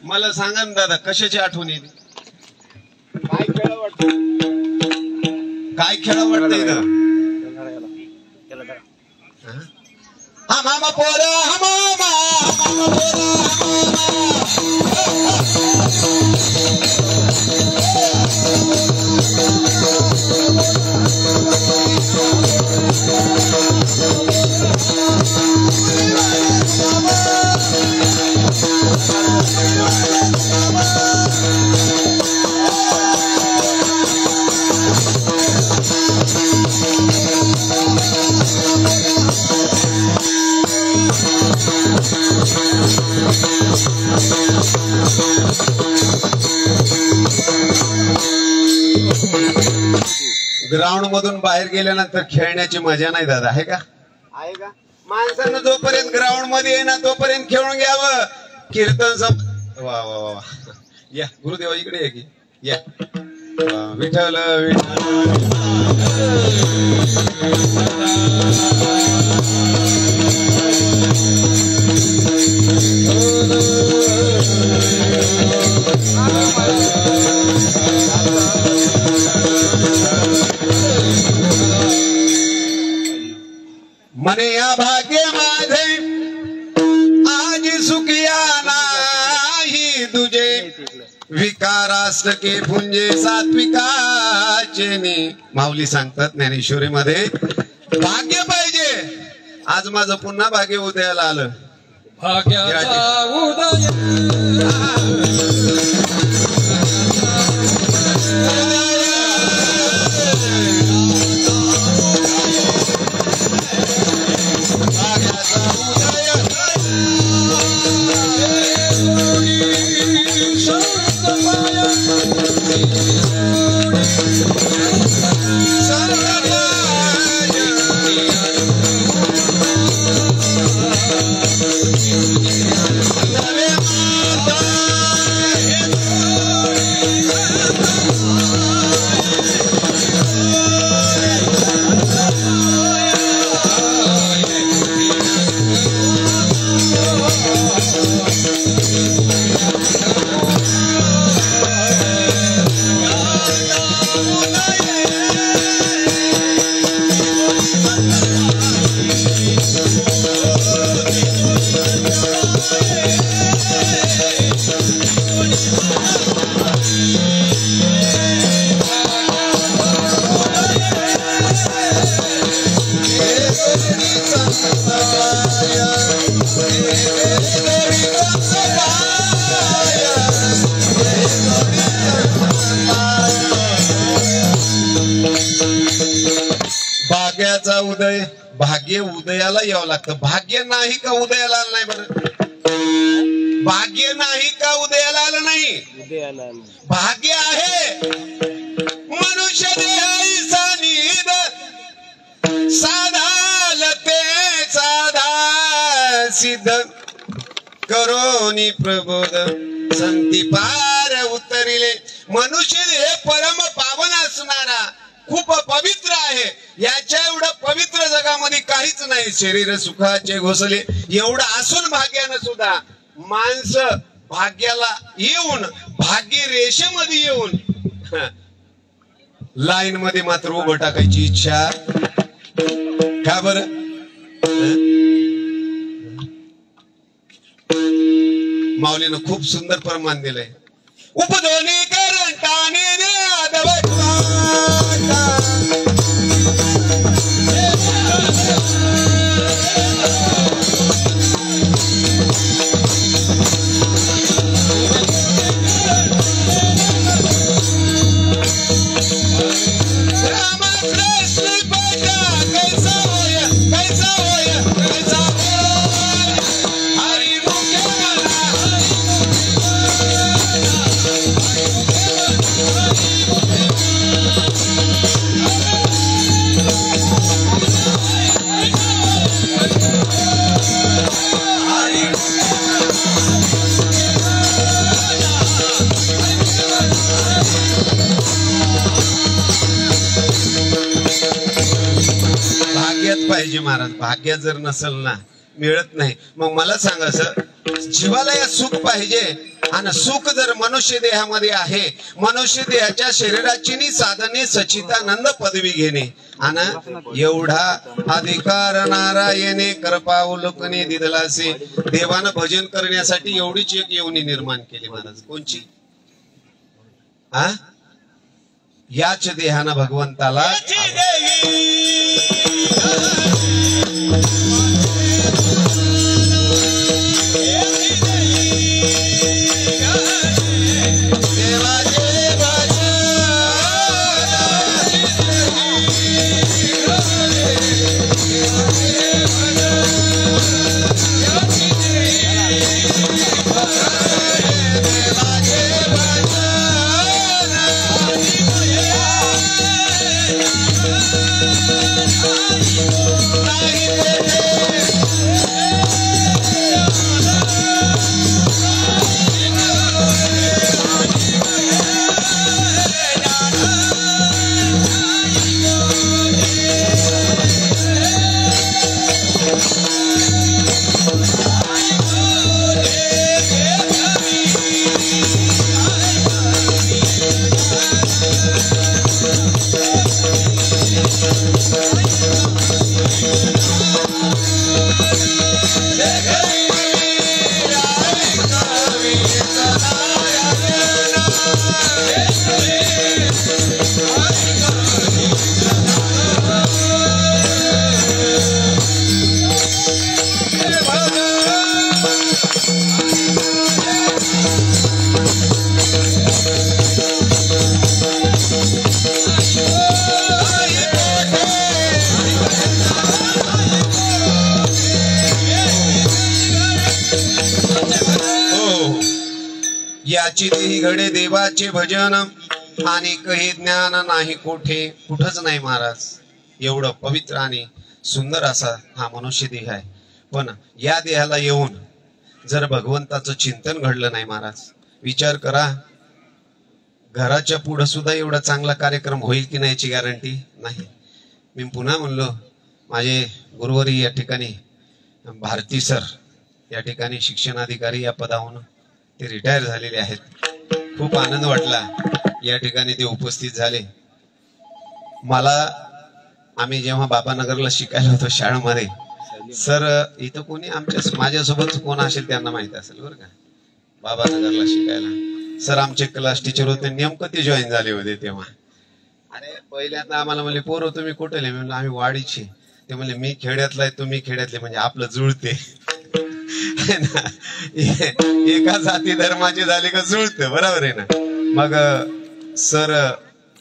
मला सांगा ना दादा, कशाची आठवण येते? काय खेळ वाटत? काय खेळ वाटतंय का? हा मामा पोरा, हा मामा, हा मामा पोरा, ग्राउंड मधून बाहेर गेल्यानंतर खेळण्याची मजा नाही दादा, आहे का? आहे का? माणसानं जोपर्यंत ग्राउंड मध्ये आहे ना तोपर्यंत खेळून घ्यावं. कीर्तन वा वा वा, या गुरुदेवा इकडे आहे की या. विठ्ठल मने या भाग्य माझे आज सुखिया नाही तुझे, विकाराष्टके पुंजे सात्विकाचे ने. माऊली सांगतात ज्ञानेश्वरी मध्ये, भाग्य पाहिजे. आज माझं पुन्हा भाग्य उदयाला आलं. भाग्याचा उदय भाग्याचा उदय. भाग्य उदयाला यावं लागतं. भाग्य नाही का उदयाला आलं नाही? बरं, भाग्य नाही का उदयाला आलं नाही? उदयाला भाग्य आहे मनुष्य देहाईचा निध, साधालते साधा सिद्ध करोनी प्रबोध संती पार उतरिले. मनुष्य हे परम पावन असणारा खूप पवित्र आहे. याच्या एवढं पवित्र जगामध्ये काहीच नाही. शरीर सुखाचे घोसले एवढं असून भाग्यानं सुद्धा माणसं भाग्याला येऊन, भाग्य रेषेमध्ये येऊन लाईन मध्ये मात्र उभं टाकायची इच्छा का बरं? माऊलीनं खूप सुंदर प्रमाण दिलंय. उपदोनी करंटाने पाहिजे महाराज. भाग्य जर नसेल ना मिळत नाही. मग मला सांगा सर, जीवाला या सुख पाहिजे आणि सुख जर मनुष्य देहामध्ये आहे, मनुष्य देहाच्या शरीराची साधने सचितानंद पदवी घेणे आणि एवढा अधिकार नारायणे कृपावलोकने दिदलासे. देवानं भजन करण्यासाठी एवढीच एक योनी निर्माण केली महाराज. कोणची? याच देहानं भगवंताला याची देही घडे देवाचे भजन आणि काही ज्ञान नाही कोठे. कुठंच नाही महाराज. एवढं पवित्र आणि सुंदर असा हा मनुष्य देह आहे. पण या देहाला येऊन जर भगवंताचं चिंतन घडलं नाही महाराज, विचार करा, घराच्या पुढे सुद्धा एवढा चांगला कार्यक्रम होईल की नाही याची गॅरंटी नाही. मी पुन्हा म्हणलो, माझे गुरुवारी या ठिकाणी भारती सर या ठिकाणी शिक्षणाधिकारी या पदावरून ते रिटायर झालेले आहेत. खूप आनंद वाटला या ठिकाणी ते उपस्थित झाले. मला आम्ही जेव्हा बाबानगरला शिकायला होतो शाळेमध्ये, सर इथं कोणी माझ्यासोबत कोण असेल त्यांना माहित असेल बरं का, बाबानगरला शिकायला सर आमचे क्लास टीचर होते. नेमकं ते जॉईन झाले होते तेव्हा. अरे पहिल्यांदा आम्हाला म्हणले, पोरं तुम्ही कुठले? म्हणलं आम्ही वाडीची. ते म्हणले मी खेड्यातला आहे, तुम्ही खेड्यातले, म्हणजे आपलं जुळते. एका जाती धर्माचे झाले का जुळतं, बरोबर आहे ना. मग सर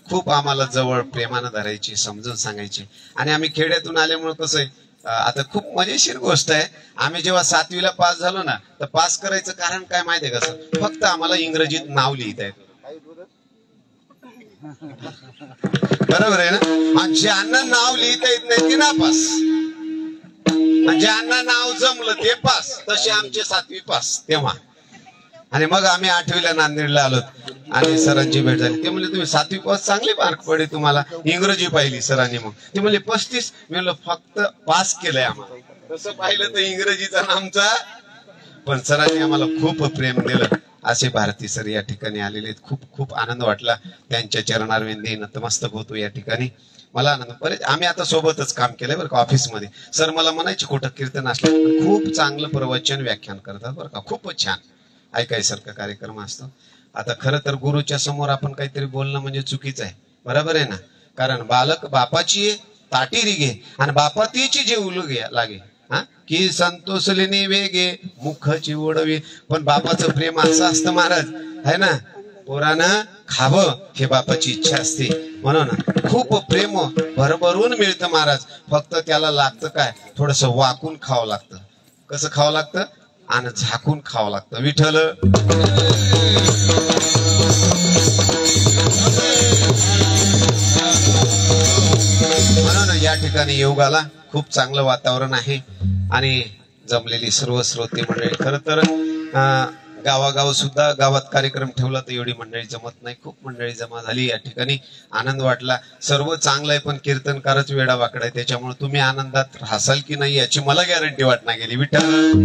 खूप आम्हाला जवळ प्रेमानं धरायची, समजून सांगायची. आणि आम्ही खेड्यातून आल्यामुळे कसं आहे, आता खूप मजेशीर गोष्ट आहे, आम्ही जेव्हा 7वीला पास झालो ना, तर पास करायचं कारण काय माहितीये का सर? फक्त आम्हाला इंग्रजीत नाव लिहिता येत, बरोबर आहे ना. आणि ज्यांना नाव लिहिता येत नाही ते नापास, ज्यांना नाव जमलं ते पास. तसे आमचे 7वी पास तेव्हा. आणि मग आम्ही 8वीला नांदेडला आलो आणि सरांची भेट झाली. ते म्हणले तुम्ही 7वी पास चांगले मार्क पडले तुम्हाला. इंग्रजी पाहिली सरांनी. मग ते म्हणले 35. मी म्हणलं फक्त पास केलंय आम्हाला. तसं पाहिलं तर इंग्रजीचा नामचा. पण सरांनी आम्हाला खूप प्रेम दिलं. असे भारती सर या ठिकाणी आलेले आहेत. खूप खूप आनंद वाटला. त्यांच्या चरणारविंदी नतमस्तक होतो या ठिकाणी. मला आनंद. बरेच आम्ही आता सोबतच काम केलंय बरं का ऑफिसमध्ये. सर मला म्हणायचे कुठं कीर्तन असलं, खूप चांगलं प्रवचन व्याख्यान करतात बरं का, खूपच छान ऐकायसारखा कार्यक्रम असतो. आता खरं तर गुरुच्या समोर आपण काहीतरी बोलणं म्हणजे चुकीचं आहे, बरोबर आहे ना. कारण बालक बापाची ताटी रिगे आणि बापा तिची जेवू लागे. की संतोषलेने वेगे मुखची ओढवे. पण बापाचं प्रेम असं असतं महाराज, है ना. पोरानं खावं हे बापाची इच्छा असते. म्हणून खूप प्रेम भरभरून मिळतं महाराज. फक्त त्याला लागतं काय, थोडस वाकून खावं लागतं. कसं खावं लागतं? आणि झाकून खावं लागतं. विठ्ठल म्हणून या ठिकाणी योगाला खूप चांगलं वातावरण आहे. आणि जमलेली सर्व श्रोते मंडळी, खरं तर गावागाव सुद्धा गावात कार्यक्रम ठेवला तर एवढी मंडळी जमत नाही. खूप मंडळी जमा झाली या ठिकाणी. आनंद वाटला. सर्व चांगलं आहे पण कीर्तनकारच वेडा वाकडा आहे. त्याच्यामुळे तुम्ही आनंदात राहाल की नाही याची मला गॅरंटी वाटणार गेली. विठ्ठल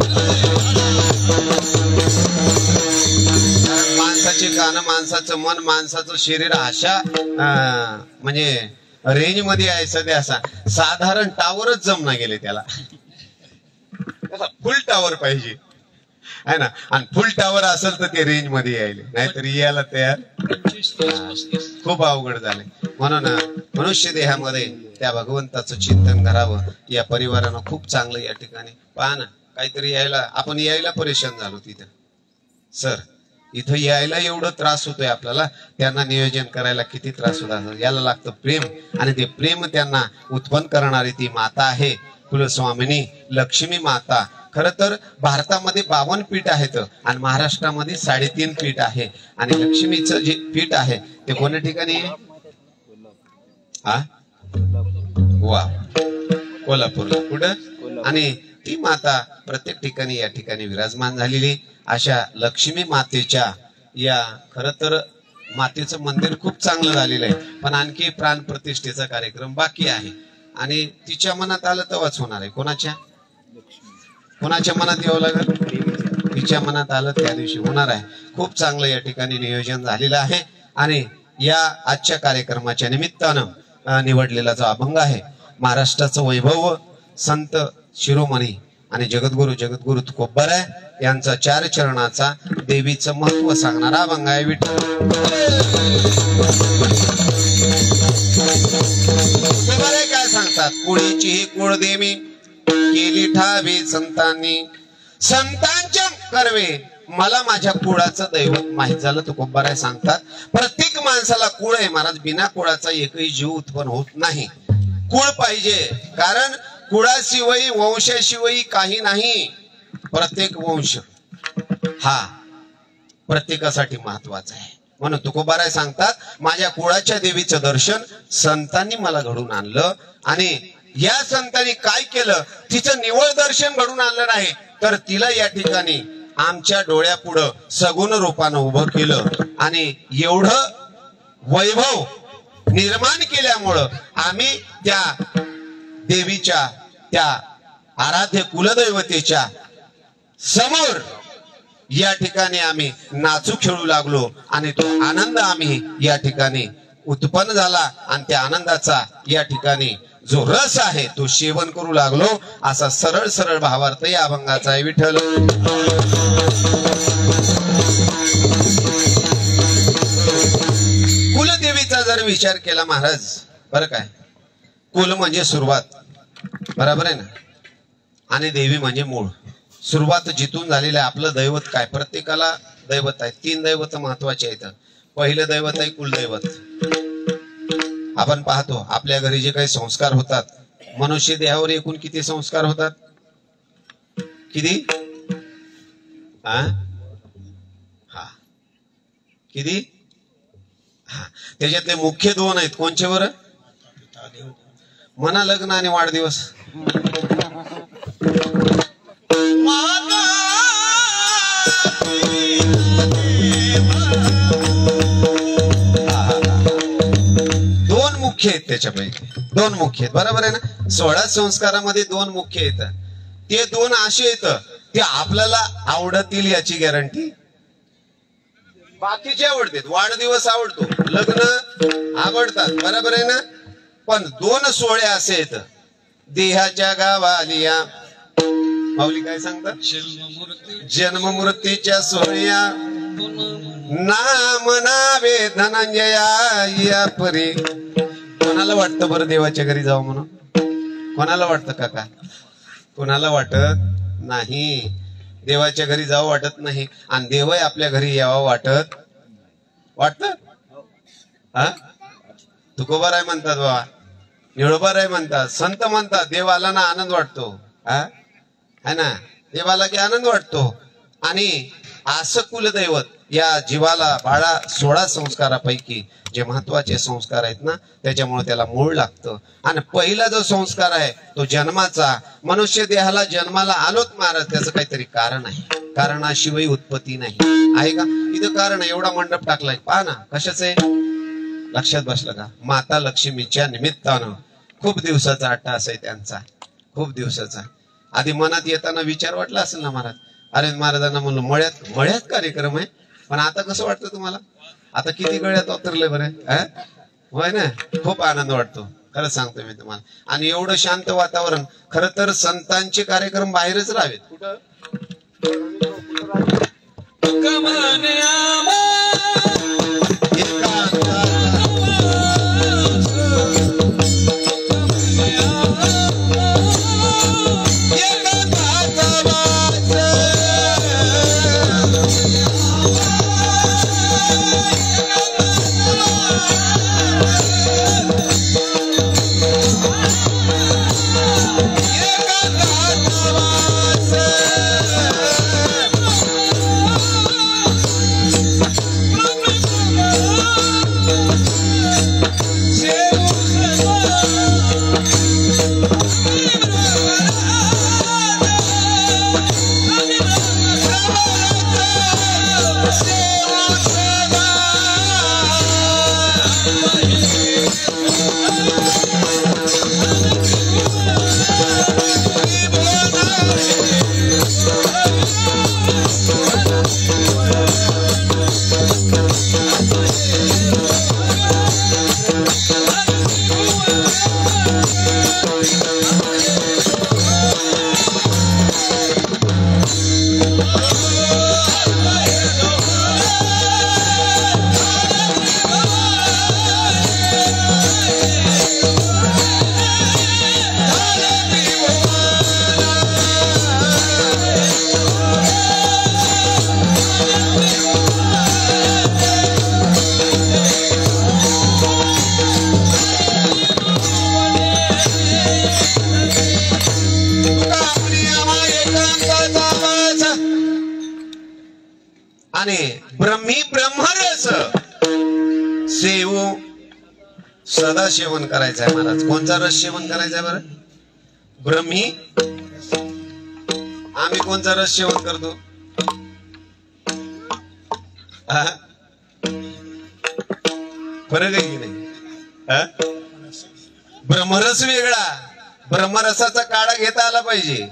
माणसाची कानं, माणसाचं मन, माणसाचं शरीर अशा म्हणजे रेंज मध्ये आहे सध्या. असा साधारण टावरच जमना गेले त्याला. फुल टावर पाहिजे आहे ना. आणि फुल टावर असेल तर ते रेंज मध्ये यायले, नाहीतर यायला तयार. खूप अवघड झाले. म्हणून मनुष्य देहामध्ये त्या भगवंताचं चिंतन करावं. या परिवारानं खूप चांगलं या ठिकाणी पहा ना, काहीतरी आपण यायला परेशान झालो तिथं. सर इथं यायला एवढं त्रास होतोय आपल्याला, त्यांना नियोजन करायला किती त्रास होत असेल. याला लागतं प्रेम, आणि ते प्रेम त्यांना उत्पन्न करणारी ती माता आहे कुलस्वामिनी लक्ष्मी माता. खर तर भारतामध्ये 52 पीठ आहेत आणि महाराष्ट्रामध्ये 3.5 पीठ आहे. आणि लक्ष्मीचं जे पीठ आहे ते कोणत्या ठिकाणी आहे? वा, कोल्हापूरला. कुठं? आणि ती माता प्रत्येक ठिकाणी या ठिकाणी विराजमान झालेली. अशा लक्ष्मी मातेच्या या खर तर मातेचं मंदिर खूप चांगलं झालेलं आहे, पण आणखी प्राण प्रतिष्ठेचा कार्यक्रम बाकी आहे. आणि तिच्या मनात आलं तेव्हाच होणार आहे. कोणाच्या मनात यावं लागेल? तिच्या मनात आलं त्या दिवशी होणार आहे. खूप चांगलं या ठिकाणी नियोजन झालेलं आहे. आणि या आजच्या कार्यक्रमाच्या निमित्तानं निवडलेला जो अभंग आहे, महाराष्ट्राचं वैभव संत शिरोमणी आणि जगद्गुरु तुकोबाराय यांचा 4 चरणाचा देवीचं महत्व सांगणारा अभंग आहे. विठ्ठल काय सांगतात? कुळीची ही कुळदेवी केली ठावे संतांनी, संतांच्या कर्वे मला माझ्या कुळाचं दैवत माहित झालं. तुकोबाराय सांगतात प्रत्येक माणसाला कुळ आहे महाराज. बिना कुळाचा एकही जीव उत्पन्न होत नाही. कुळ पाहिजे, कारण कुळाशिवाय वंशाशिवाय काही नाही. प्रत्येक वंश हा प्रत्येकासाठी महत्वाचा आहे. म्हणून तुकोबाराय सांगतात माझ्या कुळाच्या देवीचं दर्शन संतांनी मला घडून आणलं. आणि या संतांनी काय केलं? तिचं निवळ दर्शन घडून आणलं नाही, तर तिला या ठिकाणी आमच्या डोळ्यापुढं सगुण रूपानं उभं केलं. आणि एवढं वैभव निर्माण केल्यामुळं आम्ही त्या देवीच्या, त्या आराध्य कुलदैवतेच्या समोर या ठिकाणी आम्ही नाचू खेळू लागलो. आणि तो आनंद आम्ही या ठिकाणी उत्पन्न झाला. आणि त्या आनंदाचा या ठिकाणी जो रस आहे तो सेवन करू लागलो. असा सरळ सरळ भावार्थ या अभंगाचा आहे. विठ्ठल कुलदेवीचा जर विचार केला महाराज, बरं काय, कुल म्हणजे सुरुवात, बरोबर आहे ना, आणि देवी म्हणजे मूळ. सुरुवात जिथून झालेली आहे. आपलं दैवत काय? प्रत्येकाला दैवत आहे. 3 दैवत महत्वाचे आहेत. पहिलं दैवत आहे कुलदैवत. आपण पाहतो आपल्या घरी जे काही संस्कार होतात, मनुष्य देहावर एकूण किती संस्कार होतात? किती? हा, किती? त्याच्यातले मुख्य 2 आहेत. कोणचे बरं? म्हणा लग्न आणि वाढदिवस. मुख्य आहेत त्याच्यापैकी 2 मुख्य आहेत. बरोबर आहे ना. 16 संस्कारामध्ये 2 मुख्य आहेत. ते 2 असे आहेत ते आपल्याला आवडतील याची गॅरंटी. बाकीचे आवडतात. वाढदिवस आवडतो, लग्न आवडतात, बरोबर आहे ना. पण 2 सोहळे असे आहेत देहाच्या गावालिया. माऊली काय सांगतात? जन्म मृत्यूच्या सोहळ्या नाम नावे धनंजया या परी. कोणाला वाटतं बरं देवाच्या घरी जावं म्हणून? कोणाला वाटतं काका? कोणाला वाटत नाही. देवाच्या घरी जावं वाटत नाही. आणि देवही आपल्या घरी यावं वाटत हा. तुकोबाराय म्हणतात बाबा, निळोबाराय म्हणतात, संत म्हणतात देवाला ना आनंद वाटतो. है ना, देवाला की आनंद वाटतो. आणि असं कुलदैवत या जीवाला बाळा 16 संस्कारापैकी जे महत्वाचे संस्कार आहेत ना, त्याच्यामुळे त्याला मूळ लागतं. आणि पहिला जो संस्कार आहे तो जन्माचा. मनुष्य देहाला जन्माला आलोत महाराज, त्याचं काहीतरी कारण आहे. कारणाशिवाय उत्पत्ती नाही, आहे का? इथं कारण आहे. एवढा मंडप टाकलाय, पहा ना कशाच आहे. लक्षात बसलं का? माता लक्ष्मीच्या निमित्तानं खूप दिवसाचा अट्टास आहे त्यांचा, खूप दिवसाचा. आधी मनात येताना विचार वाटला असेल ना महाराज, अरे महाराजांना म्हणलं मळ्यात कार्यक्रम आहे, पण आता कसं वाटतं तुम्हाला? आता किती गळ्यात उतरले बरे, होय ना? खूप आनंद वाटतो, खरंच सांगतो मी तुम्हाला. आणि एवढं शांत वातावरण, खरं तर संतांचे कार्यक्रम बाहेरच राहावेत. कुठं? आणि ब्रह्मी ब्रह्मरस सेवू सदा सेवन करायचं आहे महाराज. कोणचा रस सेवन करायचा आहे बरं? ब्रह्मी. आम्ही कोणचा रस सेवन करतो? फरक आहे की नाही? ब्रह्मरस वेगळा, ब्रह्मरसाचा काढा घेता आला पाहिजे.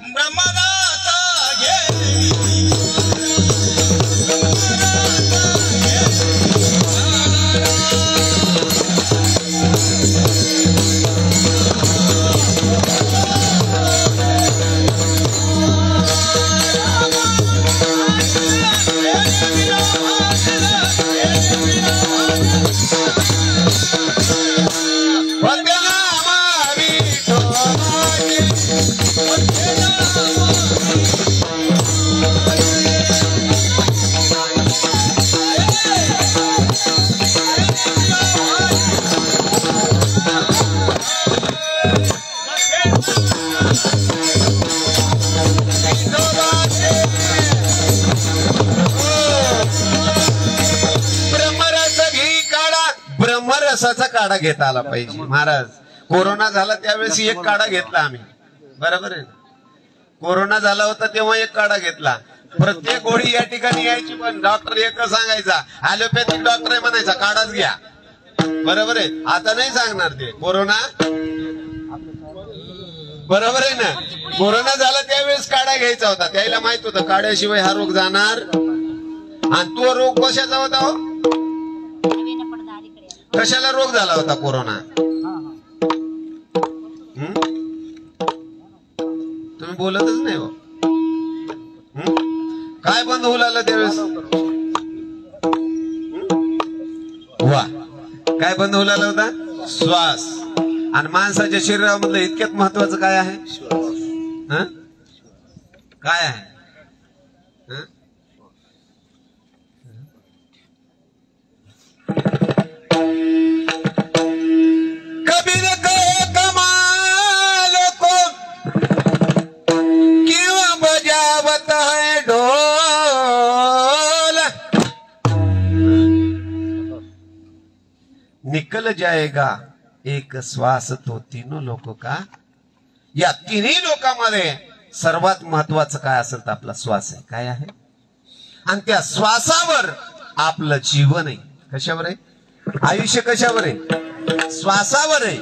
ब्रह्मरसाचा काढा घेता आला पाहिजे महाराज. कोरोना झाला त्यावेळेस एक काढा घेतला आम्ही, बरोबर आहे. कोरोना झाला होता तेव्हा एक काढा घेतला. प्रत्येक गोळी या ठिकाणी यायची, पण डॉक्टर एक सांगायचा, ॲलोपॅथिक डॉक्टर आहे म्हणायचा, काढाच घ्या, बरोबर आहे. आता नाही सांगणार ते. कोरोना बरोबर आहे ना. कोरोना झाला त्यावेळेस काढा घ्यायचा होता, त्याला माहित होतं काढ्याशिवाय हा रोग जाणार. आणि तो रोग कशाचा होता हो? कशाला रोग झाला होता कोरोना? तुम्ही बोलतच नाही हो. काय बंद होऊ लागलं त्यावेळेस? वा, काय बंद होऊ लागला होता? श्वास. आणि माणसाच्या शरीरामधलं इतक्यात महत्वाचं काय आहे? काय आहे? कबीर को कमाल को क्यों बजावत है ढोल, निकल जाएगा एक श्वास तो तीनों लोगों का. या तिन्ही लोकांमध्ये सर्वात महत्वाचं काय असेल तर आपला श्वास आहे. काय आहे? आणि त्या श्वासावर आपलं जीवन आहे. कशावर आहे? आयुष्य कशावर आहे? श्वासावर आहे.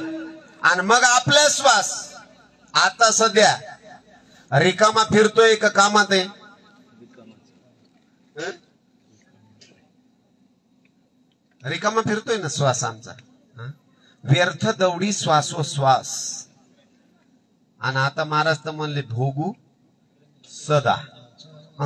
आणि मग आपला श्वास आता सध्या रिकामा फिरतोय का कामात आहे? रिकामा फिरतोय ना श्वास आमचा, व्यर्थ दौडी श्वासोश्वास. आणि आता महाराज तर म्हणले भोगू सदा,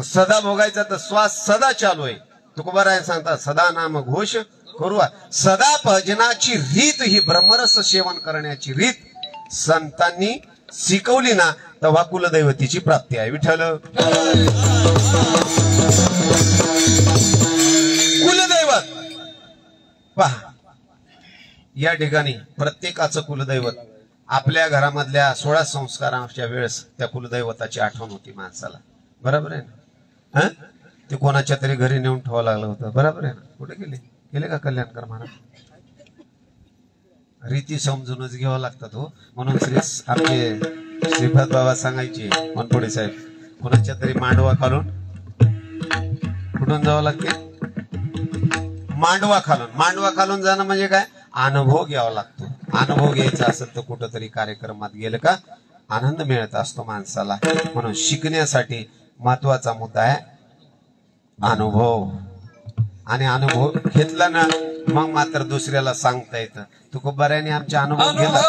सदा भोगायचा तर श्वास सदा चालू आहे. तुकोबाराय सांगतात सदा नाम घोष करू. सदा भजनाची रीत ही ब्रह्मरस सेवन करण्याची रीत संतांनी शिकवली ना, तेव्हा कुलदैवतीची प्राप्ती आहे. विठ्ठल कुलदैवत पहा, या ठिकाणी प्रत्येकाचं कुलदैवत. आपल्या घरामधल्या 16 संस्काराच्या वेळेस त्या कुलदैवताची आठवण होती माणसाला. बरोबर आहे ना? ते कोणाच्या तरी घरी नेऊन ठेवावं लागलं होतं. बरोबर आहे ना? कुठे गेले का कल्याणकर महाराज? रीती समजूनच घ्यावं लागतात हो. म्हणून आमचे श्रीपाद बाबा सांगायचे मनपुडे साहेब, कोणाच्या तरी मांडवा खालून कुठून जावं लागते? मांडवा खालून. मांडवा खालून जाणं म्हणजे काय? अनुभव घ्यावा लागतो. अनुभव घ्यायचा असेल तर कुठंतरी कार्यक्रमात गेलं का आनंद मिळत असतो माणसाला. म्हणून शिकण्यासाठी महत्वाचा मुद्दा आहे अनुभव. आणि अनुभव घेतला ना मग मात्र दुसऱ्याला सांगता येतं. तुकोबाऱ्याने आमचा अनुभव घेतला.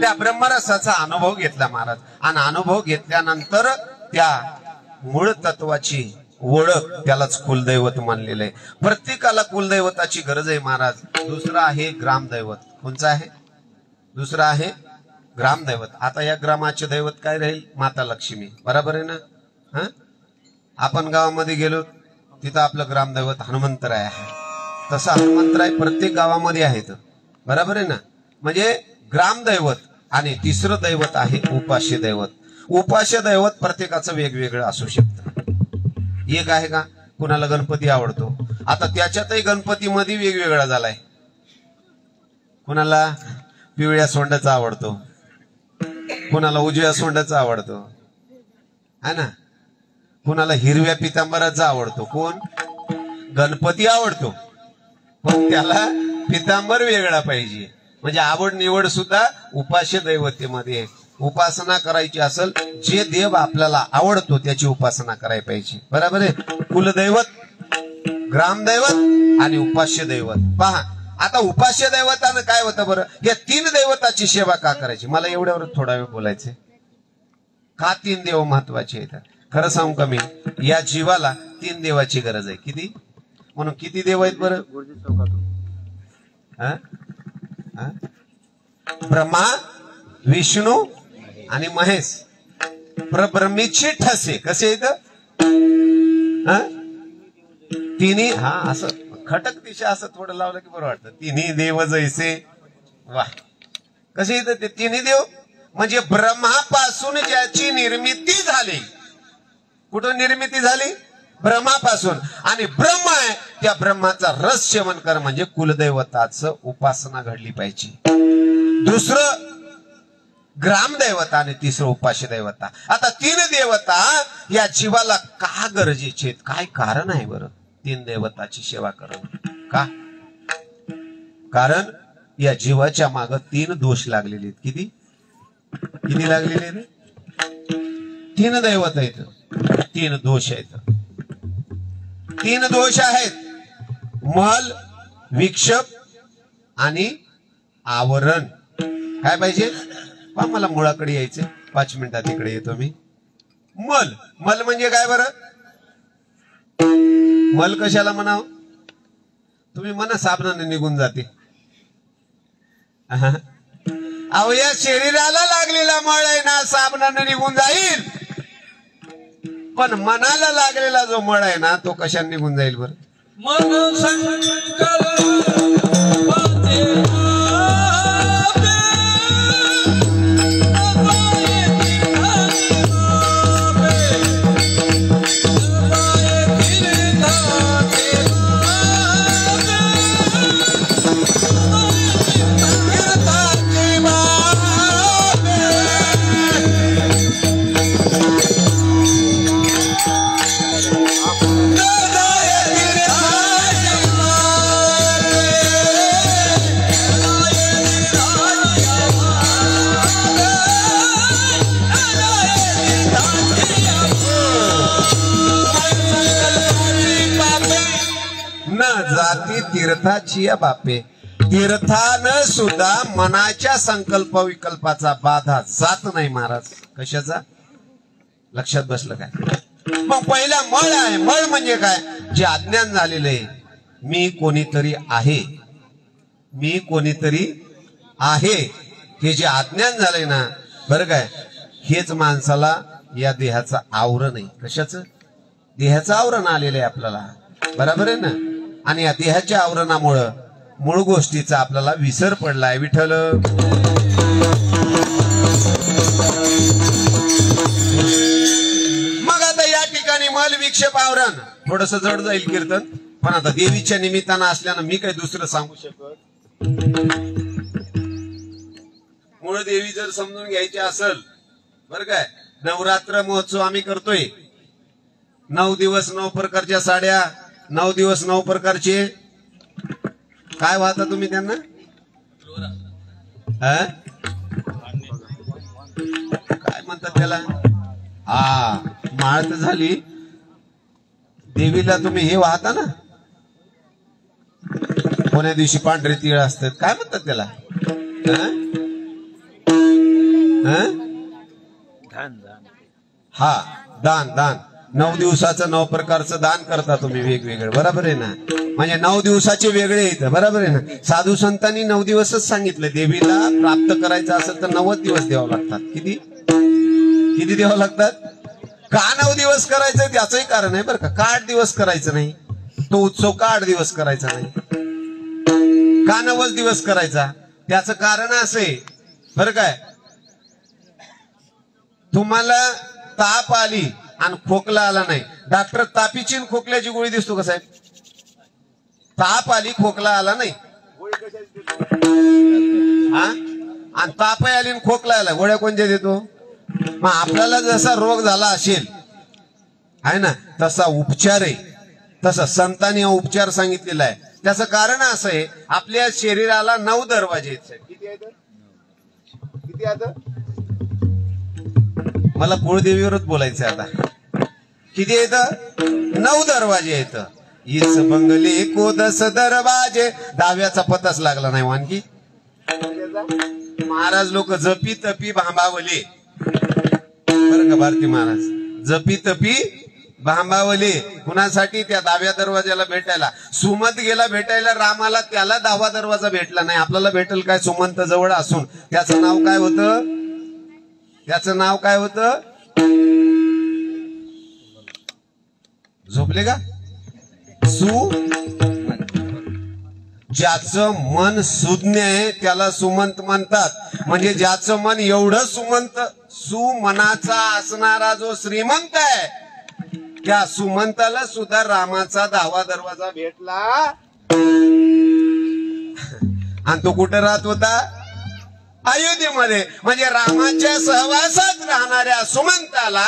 त्या ब्रह्मरसाचा अनुभव घेतला महाराज. आणि अनुभव घेतल्यानंतर त्या मूळ तत्वाची ओळख, त्यालाच कुलदैवत मानलेलं आहे. प्रत्येकाला कुलदैवताची गरज आहे महाराज. दुसरं आहे ग्रामदैवत. कोणचं आहे? दुसरं आहे ग्रामदैवत. आता या ग्रामाचे दैवत काय राहील? माता लक्ष्मी. बरोबर आहे ना? आपण गावामध्ये गेलो तिथं आपलं ग्रामदैवत हनुमंतराय आहे. तसं हनुमंतराय प्रत्येक गावामध्ये आहेत. बरोबर आहे ना? म्हणजे ग्रामदैवत. आणि तिसरं दैवत आहे उपास्य दैवत. उपास्य दैवत प्रत्येकाचं वेगवेगळं असू शकतं. एक आहे का कुणाला गणपती आवडतो, आता त्याच्यातही गणपतीमध्ये वेगवेगळा झालाय. कुणाला पिवळ्या सोंडाचा आवडतो, कुणाला उजव्या सोंडाचा आवडतो, है ना? कुणाला हिरव्या पितांबराचा आवडतो. कोण? गणपती आवडतो पण त्याला पितांबर वेगळा पाहिजे. म्हणजे आवड निवड सुद्धा उपास्य दैवतेमध्ये. उपासना करायची असेल, जे देव आपल्याला आवडतो त्याची उपासना करायला पाहिजे. बरोबर आहे? कुलदैवत, ग्रामदैवत आणि उपास्य दैवत. पहा आता उपास्य दैवतानं काय होतं बरं? या 3 दैवताची सेवा का करायची? मला एवढ्यावर थोडा वेळ बोलायचंय. का 3 देव महत्वाचे आहेत? खरं सांगू का मी, या जीवाला 3 देवाची गरज आहे. किती? म्हणून किती देव आहेत बरं? ब्रह्मा, विष्णू आणि महेश. प्रब्रह्मीची ठसे कसे येत? तिन्ही. हा असं खटक दिशा असं थोडं लावलं की बरं वाटतं. तिन्ही देव जैसे. वा, कसे येत ते तिन्ही देव? म्हणजे ब्रह्मापासून ज्याची निर्मिती झाली. कुठून निर्मिती झाली? ब्रह्मापासून. आणि ब्रह्म आहे त्या ब्रह्माचा रस सेवन कर म्हणजे कुलदैवताचं उपासना घडली पाहिजे. दुसरं ग्रामदैवता आणि तिसरं उपास्य दैवता. आता 3 देवता या जीवाला का गरजेचे आहेत? काय कारण आहे बरं 3 देवताची सेवा करणं? का? कारण या जीवाच्या मागे 3 दोष लागलेले आहेत. किती किती लागलेले आहेत? 3 दैवत आहेत, 3 दोष आहेत. 3 दोष आहेत: मल, विक्षेप आणि आवरण. काय पाहिजे? पहा मला मुळाकडे यायचं. 5 मिनिटात इकडे येतो मी. मल. मल म्हणजे काय बरं? मल कशाला म्हणावं? तुम्ही म्हणा साबणाने निघून जाते. अहो या शरीराला लागलेला मळ आहे ना साबणाने निघून जाईल, पण मनाला लागलेला जो मळ आहे ना तो कशाने निघून जाईल बरं? मन संकल्प जाती तीर्थाची या बापे, तीर्थानं सुद्धा मनाच्या संकल्प विकल्पाचा बाधा जात नाही महाराज. कशाचा? लक्षात बसलं काय? मग पहिला मळ आहे. मळ म्हणजे काय? जे अज्ञान झालेलं आहे. मी कोणीतरी आहे, मी कोणीतरी आहे, हे जे अज्ञान झालंय ना, बरं काय, हेच माणसाला या देहाचं आवरण आहे. कशाचं? देहाचं आवरण आलेलं आहे आपल्याला, बरोबर आहे ना. आणि या देहाच्या आवरणामुळं मूळ गोष्टीचा आपल्याला विसर पडलाय. विठ्ठल मग आता या ठिकाणी मल विक्षेप आवरण थोडस जड जाईल कीर्तन, पण आता देवीच्या निमित्तानं असल्यानं मी काही दुसरं सांगू शकत. मूळ देवी जर समजून घ्यायची असेल, बरं काय, नवरात्र महोत्सव आम्ही करतोय. 9 दिवस 9 प्रकारच्या साड्या, 9 दिवस 9 प्रकारचे काय वाहता तुम्ही त्यांना? काय म्हणतात त्याला? हा, माळ तर झाली. देवीला तुम्ही हे वाहता ना, कोण्या दिवशी पांढरे तीळ असतात, काय म्हणतात त्याला? हा, दान. दान 9 दिवसाचं 9 प्रकारचं दान करता तुम्ही वेगवेगळे, बरोबर आहे ना. म्हणजे 9 दिवसाचे वेगळे येत, बरोबर आहे ना. साधू संतांनी 9 दिवसच सांगितलं. देवीला प्राप्त करायचं असेल तर 90 दिवस द्यावं लागतात. किती किती द्यावं लागतात? का 9 दिवस करायचं त्याचंही कारण आहे बरं का. का 8 दिवस करायचं नाही? तो उत्सव का 8 दिवस करायचा नाही? का 90 दिवस करायचा? त्याचं कारण असं आहे बरं काय, तुम्हाला ताप आली आणि खोकला आला नाही. डॉक्टर तापीची खोकल्याची गोळी दिसतो का साहेब? ताप आली खोकला आला नाही, हा, आणि ताप आली आणि खोकला आला, गोळ्या कोणत्या देतो? मग आपल्याला जसा रोग झाला असेल आहे ना, तसा उपचार आहे. तसा संतांनी उपचार सांगितलेला आहे. त्याचं कारण असं आहे, आपल्या शरीराला 9 दरवाजे आहेत. किती आहेत? किती आहेत? मला कुळदेवीवरच बोलायचं आता. किती येत? 9 दरवाजे येत. इस बंगले को 10 दरवाजे. दहाव्याचा पताच लागला नाही आणखी. महाराज लोक जपी तपी भांबावले, बरं का भारती महाराज, जपी तपी भांबावले. कुणासाठी? त्या 10व्या दरवाजाला भेटायला. सुमंत गेला भेटायला रामाला, त्याला 10वा दरवाजा भेटला नाही. आपल्याला भेटेल काय सुमंत जवळ असून? त्याचं नाव काय होतं? त्याचं नाव काय होतं? झोपले का? ज्याचं मन सुज्ञ आहे त्याला सुमंत म्हणतात. म्हणजे ज्याचं मन एवढं सुमनाचा असणारा जो श्रीमंत आहे, त्या सुमंताला सुद्धा रामाचा 10वा दरवाजा भेटला. आणि तो कुठे राहत होता? अयोध्येमध्ये. म्हणजे रामाच्या सहवासात राहणाऱ्या सुमंताला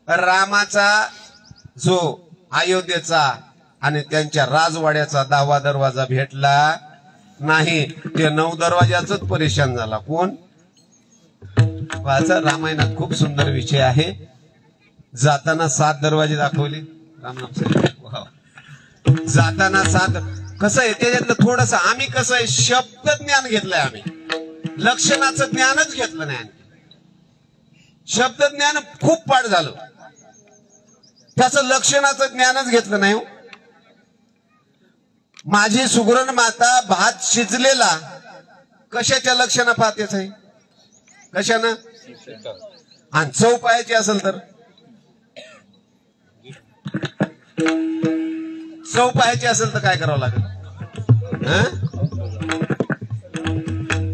रामाचा जो अयोध्येचा आणि त्यांच्या राजवाड्याचा 10वा दरवाजा भेटला नाही. ते 9 दरवाजाच परेशान झाला. कोण? वाचा, रामायणात खूप सुंदर विषय आहे. जाताना 7 दरवाजे दाखवले. जाताना 7. कसं आहे त्याच्यातलं थोडस, आम्ही कसं आहे शब्द ज्ञान घेतलंय, आम्ही लक्षणाचं ज्ञानच घेतलं नाही. शब्द ज्ञान खूप पाठ झालं, त्याचं लक्षणाचं ज्ञानच घेतलं नाही. माझी सुगरण माता भात शिजलेला कशाच्या लक्षणं पाहतेच आहे? कशानं? आणि चव पाहायची असेल तर चव पाहायची असेल तर काय करावं लागेल?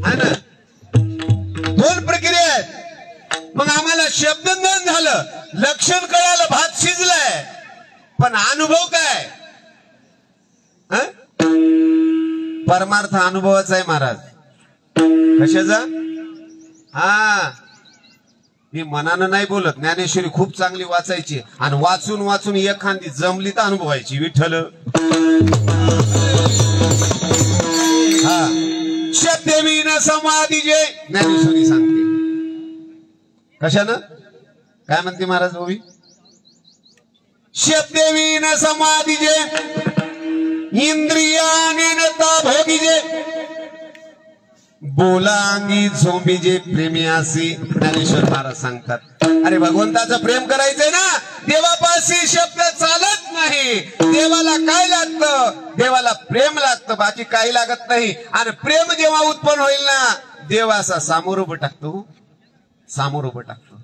है ना? 2 प्रक्रिया आहेत. मग आम्हाला शब्दज्ञान झालं, लक्षण कळालं, भात शिजलाय, पण अनुभव काय? परमार्थ अनुभवाचा आहे महाराज. कशाचा? हा, मी मनानं नाही बोलत. ज्ञानेश्वरी खूप चांगली वाचायची आणि वाचून वाचून एखादी जमली तर अनुभवायची. विठ्ठल. हा, शब्देवी न समाधीजे ज्ञानेश्वरी सांगते. कशानं? काय म्हणते महाराज ओवी? शब्देवी न समाधीजे इंद्रियाने नता भोगीजे बोलांगी झोंबीजे प्रेमी असे ज्ञानेश्वर महाराज सांगतात. अरे भगवंताचं प्रेम करायचंय ना, देवापाशी शब्द चालत नाही. देवाला काय लागतं? देवाला प्रेम लागतं, बाकी काही लागत नाही. आणि प्रेम जेव्हा उत्पन्न होईल ना, देव असा समोर उभं टाकतो, समोर उभं टाकतो.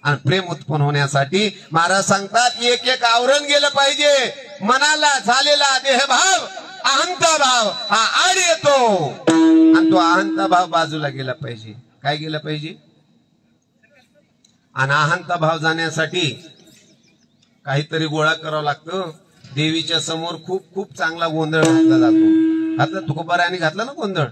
आणि प्रेम उत्पन्न होण्यासाठी महाराज सांगतात एक एक आवरण गेलं पाहिजे. मनाला झालेला देहभाव, अहंता भाव हा आड येतो आणि तो अहंता भाव बाजूला गेला पाहिजे. काय गेला पाहिजे? आणि अहंता भाव जाण्यासाठी काहीतरी गोळा करावं लागतं. देवीच्या समोर खूप खूप चांगला गोंधळ घातला जातो. घातला तुकोबाराने घातला ना गोंधळ.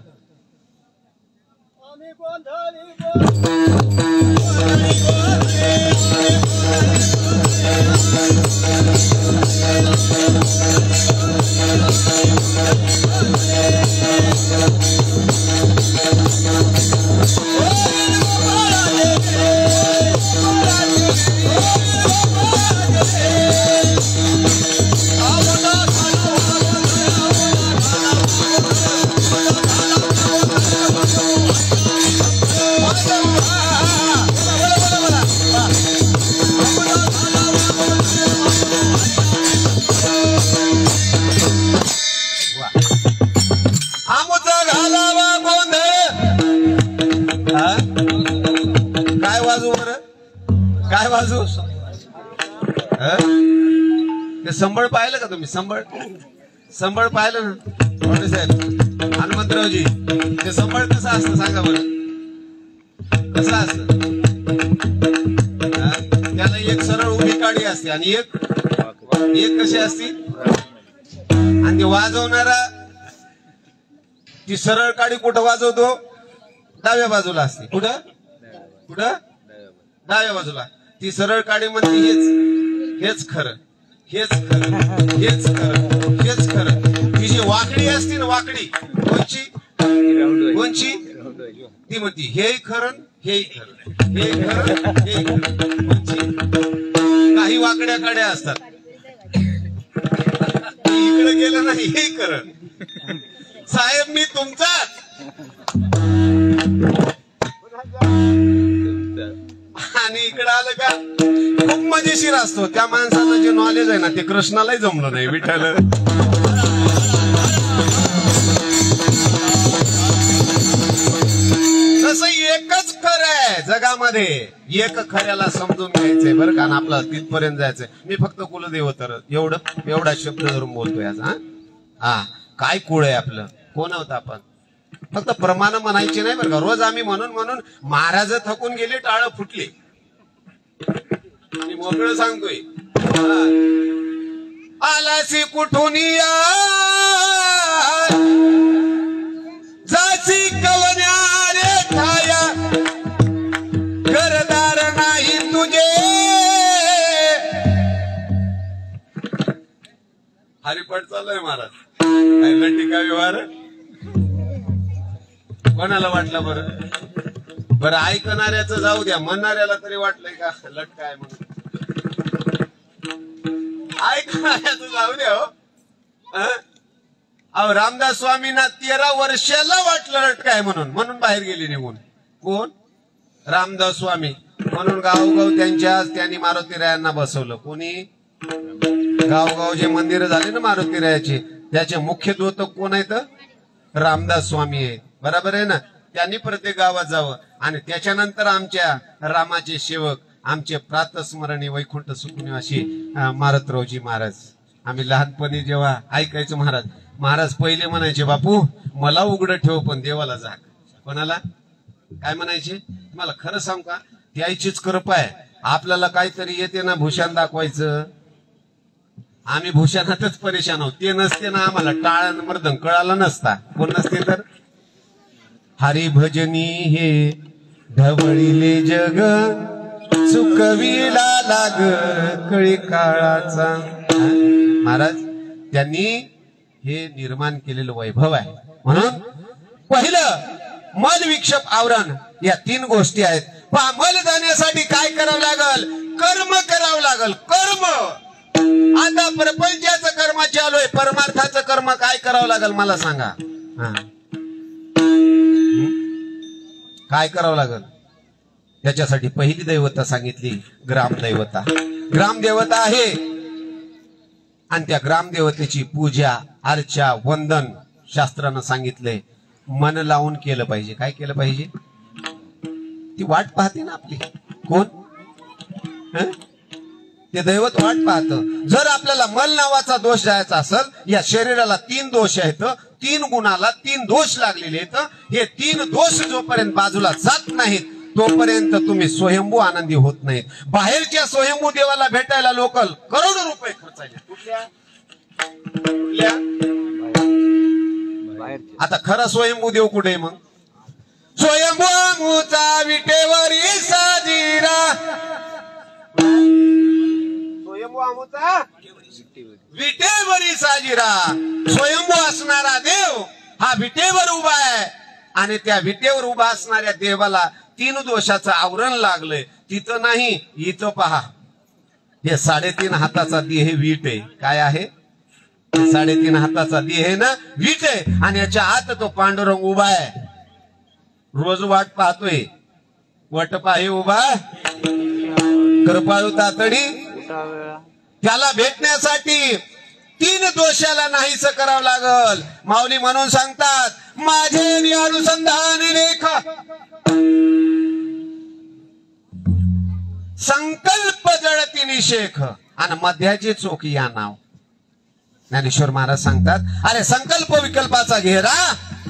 काय वाजू? ते संबळ पाहिलं का तुम्ही? संबळ पाहिलं ना साहेब? हनुमंतरावजी, ते संबळ कसं असतं सांगा बरं? कसं असतं? त्याला एक सरळ उभी काडी असते आणि एक कशी असते? आणि ती वाजवणारा ती सरळ काडी कुठं वाजवतो? डाव्या बाजूला असते. कुठं? डाव्या बाजूला. ती सरळ काडी म्हणते हेच खरं, हेच खरं, हेच खरं, हेच खरं. ती जी वाकडी असते ना, वाकडी कोणची? ती म्हणती हे खरं, हे खरं, हे खरं, हे खरं. काही वाकड्या काड्या असतात, इकडे गेलं नाही हे खरं. साहेब मी तुमचाच. आणि इकडे आलं का खूप मजेशीर असतो. त्या माणसाला जे नॉलेज आहे ना, ते कृष्णालाही जमलं नाही. विठ्ठल तसं एकच खरं आहे जगामध्ये. एक खऱ्याला समजून घ्यायचंय बरं का, आपला तिथपर्यंत जायचंय. मी फक्त कुलदेवतर एवढा शब्द धरून बोलतोय आज. हा काय कुळ आहे आपलं? कोण होतं आपण? फक्त प्रमाण म्हणायचे नाही बरं का. रोज आम्ही म्हणून महाराज थकून गेले, टाळ फुटले. आणि मोकळं सांगतोय आलासी कुठून जाची कवन्या रे ठाया, घरदार नाही तुझे. हरिपाठ चालू आहे महाराज. काय लटिका व्यवहार कोणाला वाटला बरं? बरं ऐकणाऱ्याचं जाऊ द्या, म्हणणाऱ्याला तरी वाटलंय का लटका आहे म्हणून? ऐकणाऱ्याचं जाऊ द्या हो. अहो रामदास स्वामींना 13 वर्षाला वाटलं लटका आहे म्हणून बाहेर गेले निघून. कोण? रामदास स्वामी. म्हणून गावगाव त्यांनी मारुतीरायांना बसवलं. कोणी? गावगाव जे मंदिर झाले ना मारुतीरायाचे, त्याचे मुख्य द्योतक कोण आहेत? रामदास स्वामी आहेत. बरोबर आहे ना? त्यांनी प्रत्येक गावात जावं. आणि त्याच्यानंतर आमच्या रामाचे सेवक, आमचे प्रातस्मरणी वैकुंठ सुखनिवासी मारुतीरावजी महाराज. आम्ही लहानपणी जेव्हा ऐकायचो महाराज पहिले म्हणायचे, बापू मला उघडं ठेव पण देवाला जाग. कोणाला? काय म्हणायचे? मला खरं सांग का, त्याचीच कृपा आहे. आपल्याला काहीतरी येते ना भूषण दाखवायचं, आम्ही भूषणातच परेशान आहोत. ते नसते ना आम्हाला टाळ मर्दन कळाला नसता. कोण नसते तर? हरिभजनी हे ढवळीले जग, चुकविला लाग कळी काळाचा. महाराज त्यांनी हे निर्माण केलेलं वैभव आहे. म्हणून पहिलं मल विक्षेप आवरण, या 3 गोष्टी आहेत. मल जाण्यासाठी काय करावं लागल? कर्म करावं लागल. कर्म आता प्रपंचाचं कर्म चालू आहे, परमार्थाचं कर्म काय करावं लागेल मला सांगा? काय करावं लागेल? त्याच्यासाठी पहिली दैवता सांगितली ग्रामदैवता. ग्रामदेवता आहे आणि त्या ग्रामदेवतेची पूजा अर्चा वंदन शास्त्रानं सांगितलंय मन लावून केलं पाहिजे. काय केलं पाहिजे? ती वाट पाहते ना आपली. कोण? ते दैवत वाट पाहतं. जर आपल्याला मल नावाचा दोष जायचा असेल, या शरीराला 3 दोष आहेत, 3 गुणाला 3 दोष लागलेले आहेत. हे 3 दोष जोपर्यंत बाजूला जात नाहीत तोपर्यंत तुम्ही स्वयंभू आनंदी होत नाहीत. बाहेरच्या स्वयंभू देवाला भेटायला लोक करोडो रुपये खर्चायचे. कुठल्या? आता खरा स्वयंभू देव कुठे? मग स्वयंभू आमुचा विटेवरी साजीरा. स्वयंभू आमुचा विटेवरी साजीरा. स्वयंभू असणारा देव हा विटेवर उभा आहे आणि त्या विटेवर उभा असणाऱ्या देवाला 3 दोषाचं आवरण लागलंय. तिथं नाही, इथं पहा. हे 3.5 हाताचा देह वीट आहे. काय आहे? 3.5 हाताचा देह आहे ना, वीट आहे. आणि याच्या आत तो पांडुरंग उभा आहे. रोज वाट पाहतोय. वट पाहे उभा कृपाळू तातडी. त्याला भेटण्यासाठी 3 दोषाला नाहीस करावं लागल. माऊली म्हणून सांगतात माझे अनुसंधान रेखा संकल्प जळती निशेख आणि मध्याची चोकी या नाव. ज्ञानेश्वर महाराज सांगतात अरे संकल्प विकल्पाचा घेरा,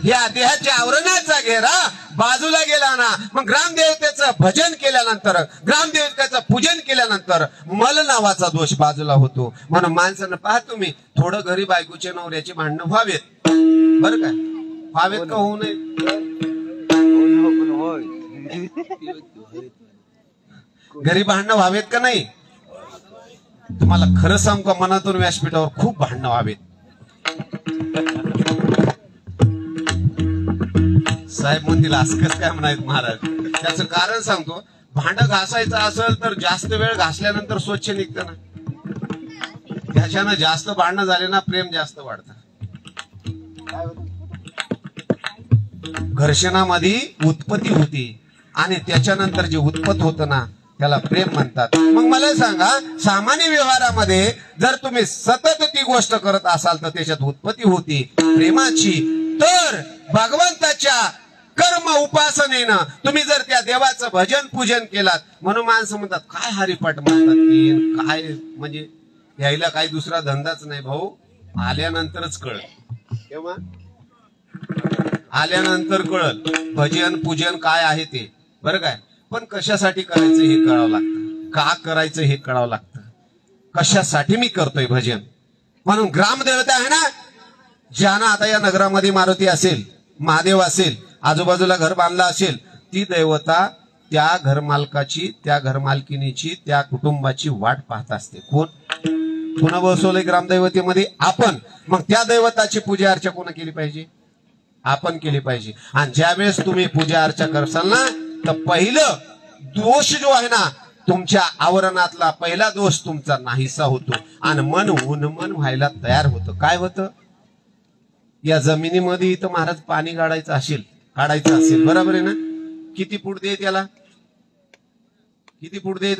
या देहाच्या आवरणाचा घेरा बाजूला गेला ना, मग ग्रामदेवतेचं भजन केल्यानंतर, ग्रामदेवतेचं पूजन केल्यानंतर मल नावाचा दोष बाजूला होतो. म्हणून माणसानं पहा तुम्ही थोडं घरी बायकोच्या नवऱ्याची भांडणं व्हावेत, बरं काय? व्हावेत का होऊ नये? घरी भांडणं व्हावेत का नाही? तुम्हाला खरं सांगू का, मनातून व्यासपीठावर खूप भांडणं व्हावेत. साहेब म्हणतील असं कसं काय म्हणायचं महाराज? त्याचं कारण सांगतो. भांड घासायचं असेल तर जास्त वेळ घासल्यानंतर स्वच्छ निघतं ना. त्याच्यानं जास्त भांडणं झाले ना प्रेम जास्त वाढतं. घर्षणामध्ये उत्पत्ती होती आणि त्याच्यानंतर जे उत्पत्त होतं ना त्याला प्रेम म्हणतात. मग मला सांगा, सामान्य व्यवहारामध्ये जर तुम्ही सतत ती गोष्ट करत असाल तर त्याच्यात उत्पत्ती होती प्रेमाची. तर भगवंताच्या कर्म उपासनेनं तुम्ही जर त्या देवाचं भजन पूजन केलात, म्हणून माणसं म्हणतात काय हरिपाठ म्हणतात, काय म्हणजे यायला काही दुसरा धंदाच नाही. भाऊ आल्यानंतरच कळल. तेव्हा आल्यानंतर कळल भजन पूजन काय आहे ते, बरं काय? पण कशासाठी करायचं हे कळावं लागतं, का करायचं हे कळावं लागतं, कशासाठी मी करतोय भजन. म्हणून ग्रामदेवता आहे ना, ज्यानं आता या नगरामध्ये मारुती असेल, महादेव असेल, आजूबाजूला घर बांधलं असेल, ती दैवता त्या घरमालकाची, त्या घरमालकिनीची, त्या कुटुंबाची वाट पाहत असते. कोण? पुन्हा बसवलंय ग्रामदैवतेमध्ये? आपण. मग त्या दैवताची पूजा अर्चा कोण केली पाहिजे? आपण केली पाहिजे. आणि ज्यावेळेस तुम्ही पूजा अर्चा करसाल ना, तर पहिलं दोष जो आहे ना, तुमच्या आवरणातला पहिला दोष तुमचा नाहीसा होतो आणि मन उन्मन व्हायला तयार होतं. काय होतं? या जमिनीमध्ये इथं महाराज पाणी काढायचं असेल, बरोबर आहे ना? किती फूट दे त्याला? किती फूट दे?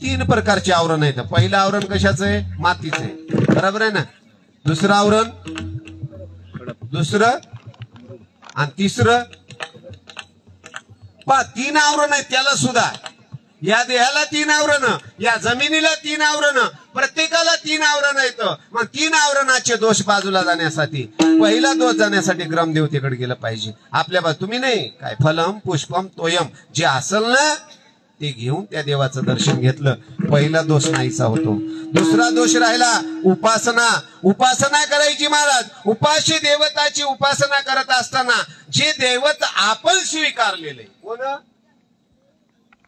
3 प्रकारचे आवरण आहेत. पहिलं आवरण कशाचं आहे? मातीचं आहे, बरोबर आहे ना? दुसरं आवरण, दुसरं आणि तिसरं. 3 आवरण आहेत त्याला सुद्धा. या देहाला 3 आवरण, या जमिनीला 3 आवरण, प्रत्येकाला 3 आवरण आहेत. मग 3 आवरणाचे दोष बाजूला जाण्यासाठी, पहिला दोष जाण्यासाठी ग्रामदेवतेकडे गेलं पाहिजे. आपल्या तुम्ही नाही काय फलम पुष्पम तोयम जे असेल ना ते घेऊन त्या देवाचं दर्शन घेतलं, पहिला दोष नाहीसा होतो. दुसरा दोष राहिला उपासना. उपासना करायची महाराज. उपास्य देवताची उपासना करत असताना जे दैवत आपण स्वीकारलेले,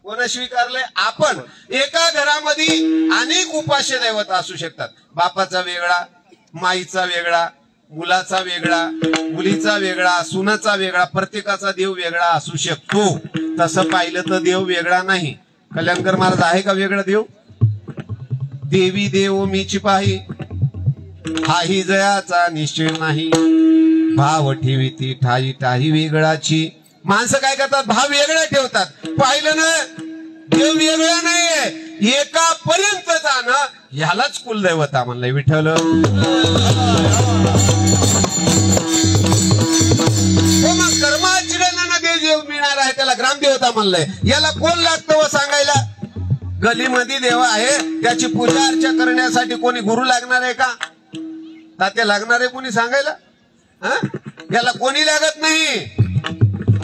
कोण स्वीकारले? आपण. एका घरामध्ये अनेक उपास्य दैवत असू शकतात. बापाचा वेगळा, माईचा वेगळा, मुलाचा वेगळा, मुलीचा वेगळा, सुनाचा वेगळा, प्रत्येकाचा देव वेगळा असू शकतो. तसं पाहिलं तर देव वेगळा नाही. कल्याणकर महाराज आहे का वेगळा देव? देवी देव मीची पाही, हाही जयाचा निश्चय नाही, भाव ठेवी ती ठाई ठाई वेगळाची. माणसं काय करतात, भाव वेगळा ठेवतात. पाहिलं ना, देव वेगळा नाहीये, एका पर्यंत जाणं ह्यालाच कुलदैवता म्हणलंय विठ्ठल. मग कर्माची गणना देव मिळणार आहे, त्याला ग्रामदेवता म्हणलंय. याला कोण लागतं व सांगायला? गलीमध्ये देव आहे, त्याची पूजा अर्चा करण्यासाठी कोणी गुरु लागणार आहे का? तात्या लागणार आहे कोणी सांगायला? याला कोणी लागत नाही.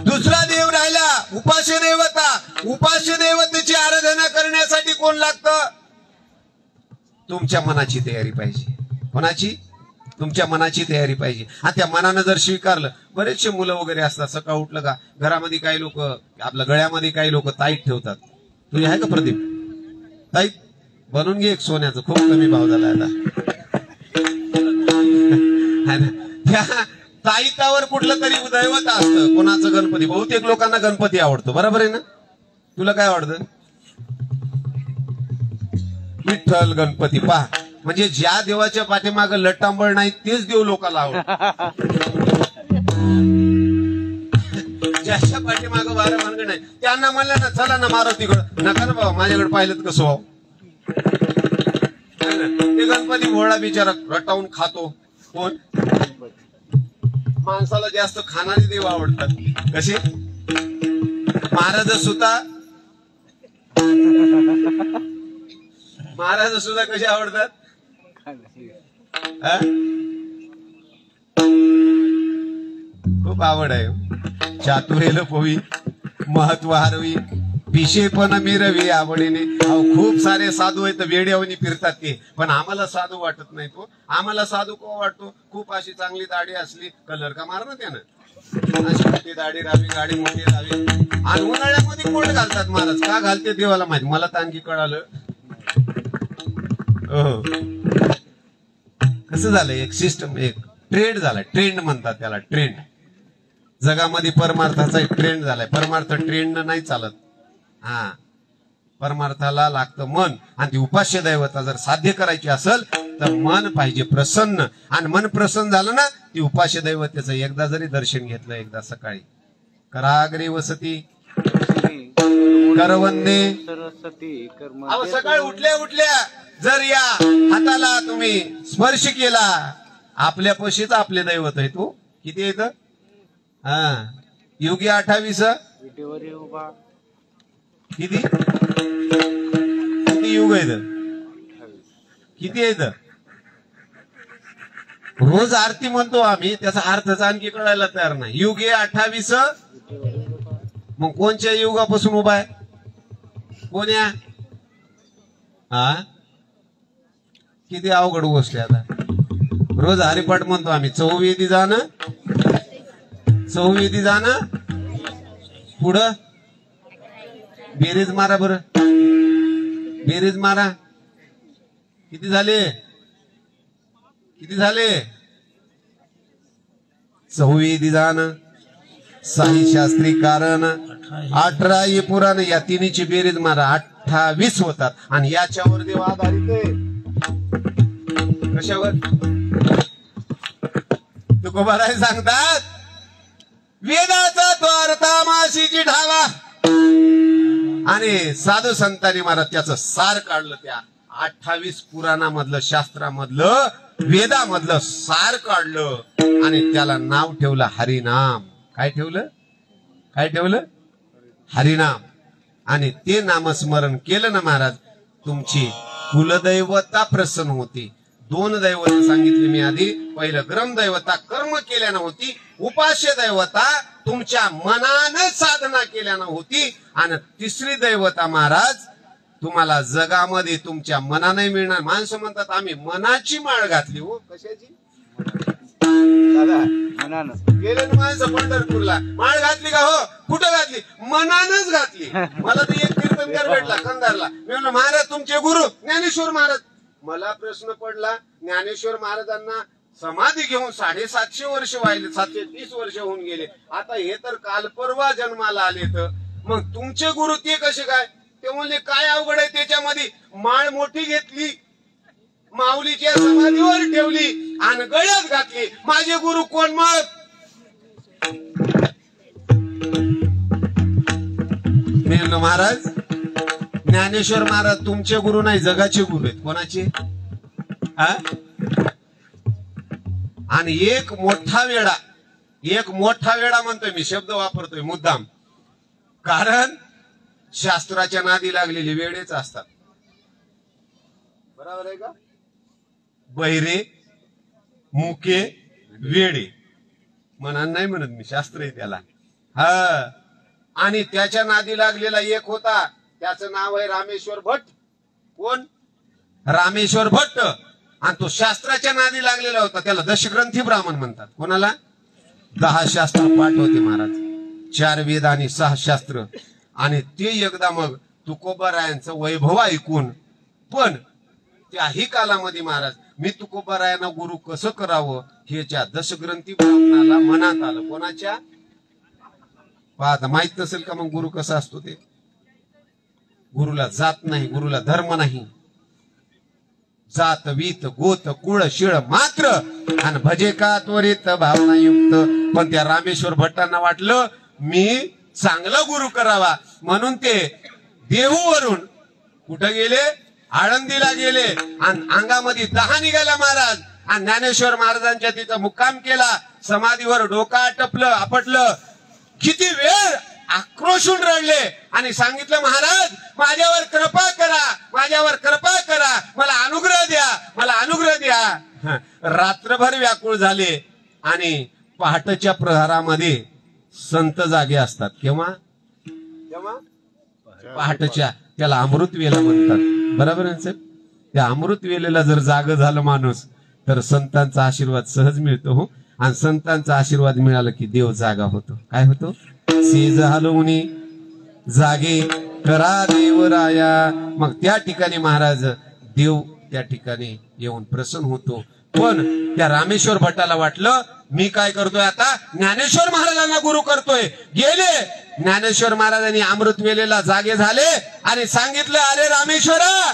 दुसरा देव राहिला उपास्य देवता. उपास्य देवतेची आराधना करण्यासाठी कोण लागतं? तुमच्या मनाची तयारी पाहिजे. कोणाची? तुमच्या मनाची तयारी पाहिजे. आणि त्या मनानं जर स्वीकारलं, बरेचसे मुलं वगैरे असतात, सकाळ उठलं का घरामध्ये काही लोक आपल्या गळ्यामध्ये काही लोक ताईट ठेवतात. तुझी आहे का प्रदीप ताईट? बनवून घे एक सोन्याचं, खूप कमी भाव झाला आता. त्या ताईतावर कुठलं तरी दैवत असतं. कोणाचं गणपती. बहुतेक लोकांना गणपती आवडतो, बरोबर आहे ना? तुला काय आवडतं? विठ्ठल गणपती. पहा, म्हणजे ज्या देवाच्या पाठीमागं लटांबळ नाही तेच देव लोकांना आवडत. ज्याच्या पाठीमागं वारं भानगड नाही त्यांना म्हणलं ना, चला ना मारुतीकडं, नका ना बाबा, माझ्याकडे पाहिलं कसं व्हावं. ते गणपती भोळा बिचारा रटावून खातो. कोण? माणसाला जास्त खाणारे देव आवडतात. कसे? महाराज सुद्धा कसे आवडतात? खूप आवड आहे. चातुर्य लपवी, महत्व हरवी, विषयपण मिरवी आवडीने. खूप सारे साधू आहेत, वेड्यावनी फिरतात ते, पण आम्हाला साधू वाटत नाही. तो आम्हाला साधू को वाटतो? खूप अशी चांगली दाढी असली, कलर का मार ना त्यानं, अशी मोठी दाढी राहावी, गाडी मोठी राहावी. आणि उन्हाळ्यामध्ये कोट घालतात महाराज. का घालते देवाला माहिती. मला तर आणखी कळालं. कसं झालं, एक सिस्टम, एक ट्रेंड झालाय. ट्रेंड म्हणतात त्याला, ट्रेंड. जगामध्ये परमार्थाचा एक ट्रेंड झालाय. परमार्थ ट्रेंड नाही चालत. परमार्थाला लागतं मन. आणि ती उपास्य दैवता जर साध्य करायची असेल तर मन पाहिजे प्रसन्न. आणि मन प्रसन्न झालं ना, ती उपास्य दैवतेचं एकदा जरी दर्शन घेतलं, एकदा सकाळी, कराग्रे वसती करवंदे. सकाळी उठल्या उठल्या जर या हाताला तुम्ही स्पर्श केला, आपल्या पशीच आपले दैवत आहे. तो किती येत? योगी 28 किती किती युग आहेत? किती आहेत? रोज आरती म्हणतो आम्ही, त्याचा अर्थच आणखी कळायला तयार नाही. युगे 28. मग कोणत्या युगापासून उभा आहे? कोण्या? किती अवघड गोष्ट आहे. आता रोज हरिपाठ म्हणतो आम्ही. चौवेदी जाणं, चौवेदी जाणं, पुढं बेरीज मारा. बरं, बेरीज मारा. किती झाले? किती झाले? चौवेदी जाणं, साई शास्त्री कारण, 18 ये पुराण. या तिन्हीची बेरीज मारा, 28 होतात. आणि याच्यावर देव आधारित आहे. कशावर? तुकोबाराय सांगतात, वेदाचा तो अर्थामाशीची ढावा. आणि साधू संतांनी महाराज त्याचं सार काढलं. त्या 28 पुराणामधलं, शास्त्रामधलं, वेदामधलं सार काढलं आणि त्याला नाव ठेवलं हरिनाम. काय ठेवलं? काय ठेवलं? हरिनाम. आणि ते नामस्मरण केलं ना महाराज, तुमची कुलदैवता प्रसन्न होती. 2 दैवत सांगितली मी आधी. पहिलं ग्रमदैवता कर्म केल्यानं होती. उपास्य दैवता तुमच्या मनानं साधना केल्यानं होती. आणि तिसरी दैवता महाराज तुम्हाला जगामध्ये तुमच्या मनाने मिळणार. माणसं म्हणतात आम्ही मनाची माळ घातली. हो, कशाची? गेले ना माणसं पंढरपूरला, माळ घातली का? हो. कुठं घातली? मनानच घातली. मला तर एक कीर्तनकार भेटला कंधारला. मी म्हणलं महाराज तुमचे गुरु ज्ञानेश्वर महाराज. मला प्रश्न पडला, ज्ञानेश्वर महाराजांना समाधी घेऊन 750 वर्ष व्हायले, 730 वर्ष होऊन गेले. आता हे तर काल परवा जन्माला आले. तर मग तुमचे गुरु ते कसे काय? ते म्हणले काय अवघड आहे त्याच्यामध्ये? माळ मोठी घेतली माऊलीच्या समाधीवर ठेवली आणि गळ्यात घातली. माझे गुरु कोण मग? मी म्हणलो महाराज ज्ञानेश्वर महाराज तुमचे गुरु नाही, जगाचे गुरु आहेत. कोणाचे? आणि एक मोठा वेडा म्हणतोय मी, शब्द वापरतोय मुद्दाम, कारण शास्त्राच्या नादी लागलेले वेडेच असतात. बरोबर आहे का? बहिरे मुके वेडे म्हणा नाही म्हणत मी, शास्त्र आहे त्याला. हा, आणि त्याच्या नादी लागलेला एक होता, त्याचं नाव आहे रामेश्वर भट्ट. कोण? रामेश्वर भट्ट. आणि तो शास्त्राच्या नादी लागलेला होता, त्याला दशग्रंथी ब्राह्मण म्हणतात. कोणाला? 10 शास्त्र पाठ होते महाराज, 4 वेद आणि 6 शास्त्र. आणि ते एकदा मग तुकोबारायांचं वैभव ऐकून, पण त्याही कालामध्ये महाराज मी तुकोबारायांना गुरु कसं करावं हे त्या दशग्रंथी ब्राह्मणाला मनात आलं. कोणाच्या? पाहता माहित नसेल का मग गुरु कसा असतो ते? गुरुला जात नाही, गुरुला धर्म नाही, जात वीत गोत कुळ शिळ मात्र आणि भजे का त्वरित भावनायुक्त. पण त्या रामेश्वर भट्टांना वाटलं मी चांगला गुरु करावा, म्हणून ते देहूवरून कुठं गेले? आळंदीला गेले. आणि अंगामध्ये 10 निघाला महाराज. आणि ज्ञानेश्वर महाराजांच्या तिथं मुक्काम केला. समाधीवर डोका आपटलं. किती वेळ आक्रोशून रडले आणि सांगितलं महाराज माझ्यावर कृपा करा, माझ्यावर कृपा करा, मला अनुग्रह द्या, मला अनुग्रह द्या. रात्रभर व्याकुळ झाले. आणि पहाटेच्या प्रहारामध्ये संत जागे असतात. केव्हा? पहाटेच्या. त्याला अमृत वेला म्हणतात. बरोबर आहे साहेब? त्या अमृत वेलेला जर जाग झालं माणूस तर संतांचा आशीर्वाद सहज मिळतो. हो, आणि संतांचा आशीर्वाद मिळाला की देव जागा होतो. काय होतो? सेज हलवणी जागे करा देवराया. मग त्या ठिकाणी महाराज देव त्या ठिकाणी येऊन प्रसन्न होतो. पण त्या रामेश्वर भट्टाला वाटलं मी काय करतोय आता? ज्ञानेश्वर महाराजांना गुरु करतोय. गेले ज्ञानेश्वर महाराजांनी अमृत वेलेला जागे झाले आणि सांगितलं अरे रामेश्वरा,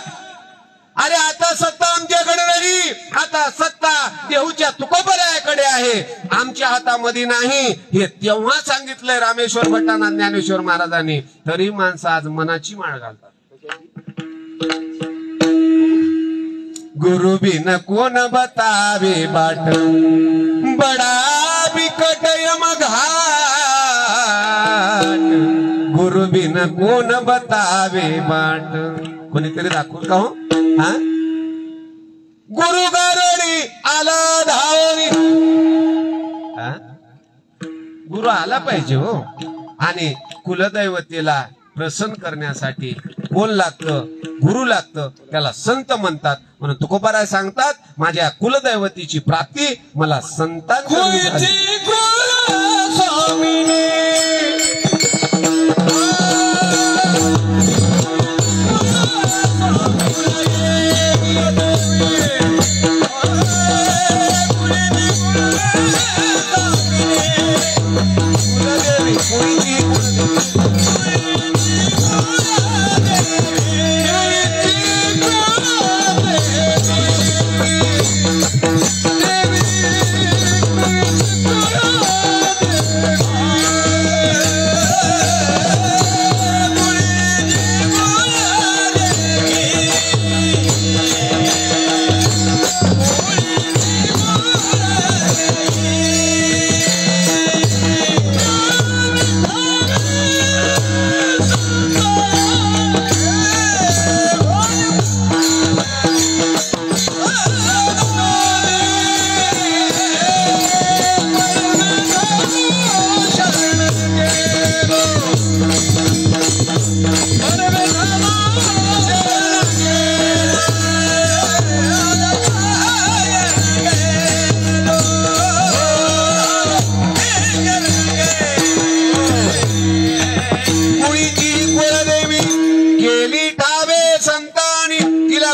अरे आता सत्ता आमच्याकडे नाही, आता सत्ता देहूच्या तुकोबारायाकडे आहे, आमच्या हातामध्ये नाही. हे तेव्हा सांगितलंय रामेश्वर भट्टांना ज्ञानेश्वर महाराजांनी. तरी माणसं आज मनाची माळ घालतात. गुरु बिन कोण बतावे बाट, बडा बिकट यमघाट. गुरु बिन कोण बतावे बाट. कोणीतरी दाखवू का? हो, हा, गुरु गरुडी आला धावणी. गुरु आला पाहिजे. हो, आणि कुलदैवतेला प्रसन्न करण्यासाठी कोण लागतं? गुरु लागतं. त्याला संत म्हणतात. म्हणून तुकोबाराय सांगतात माझ्या कुलदैवतीची प्राप्ती मला संतांकडून झाली.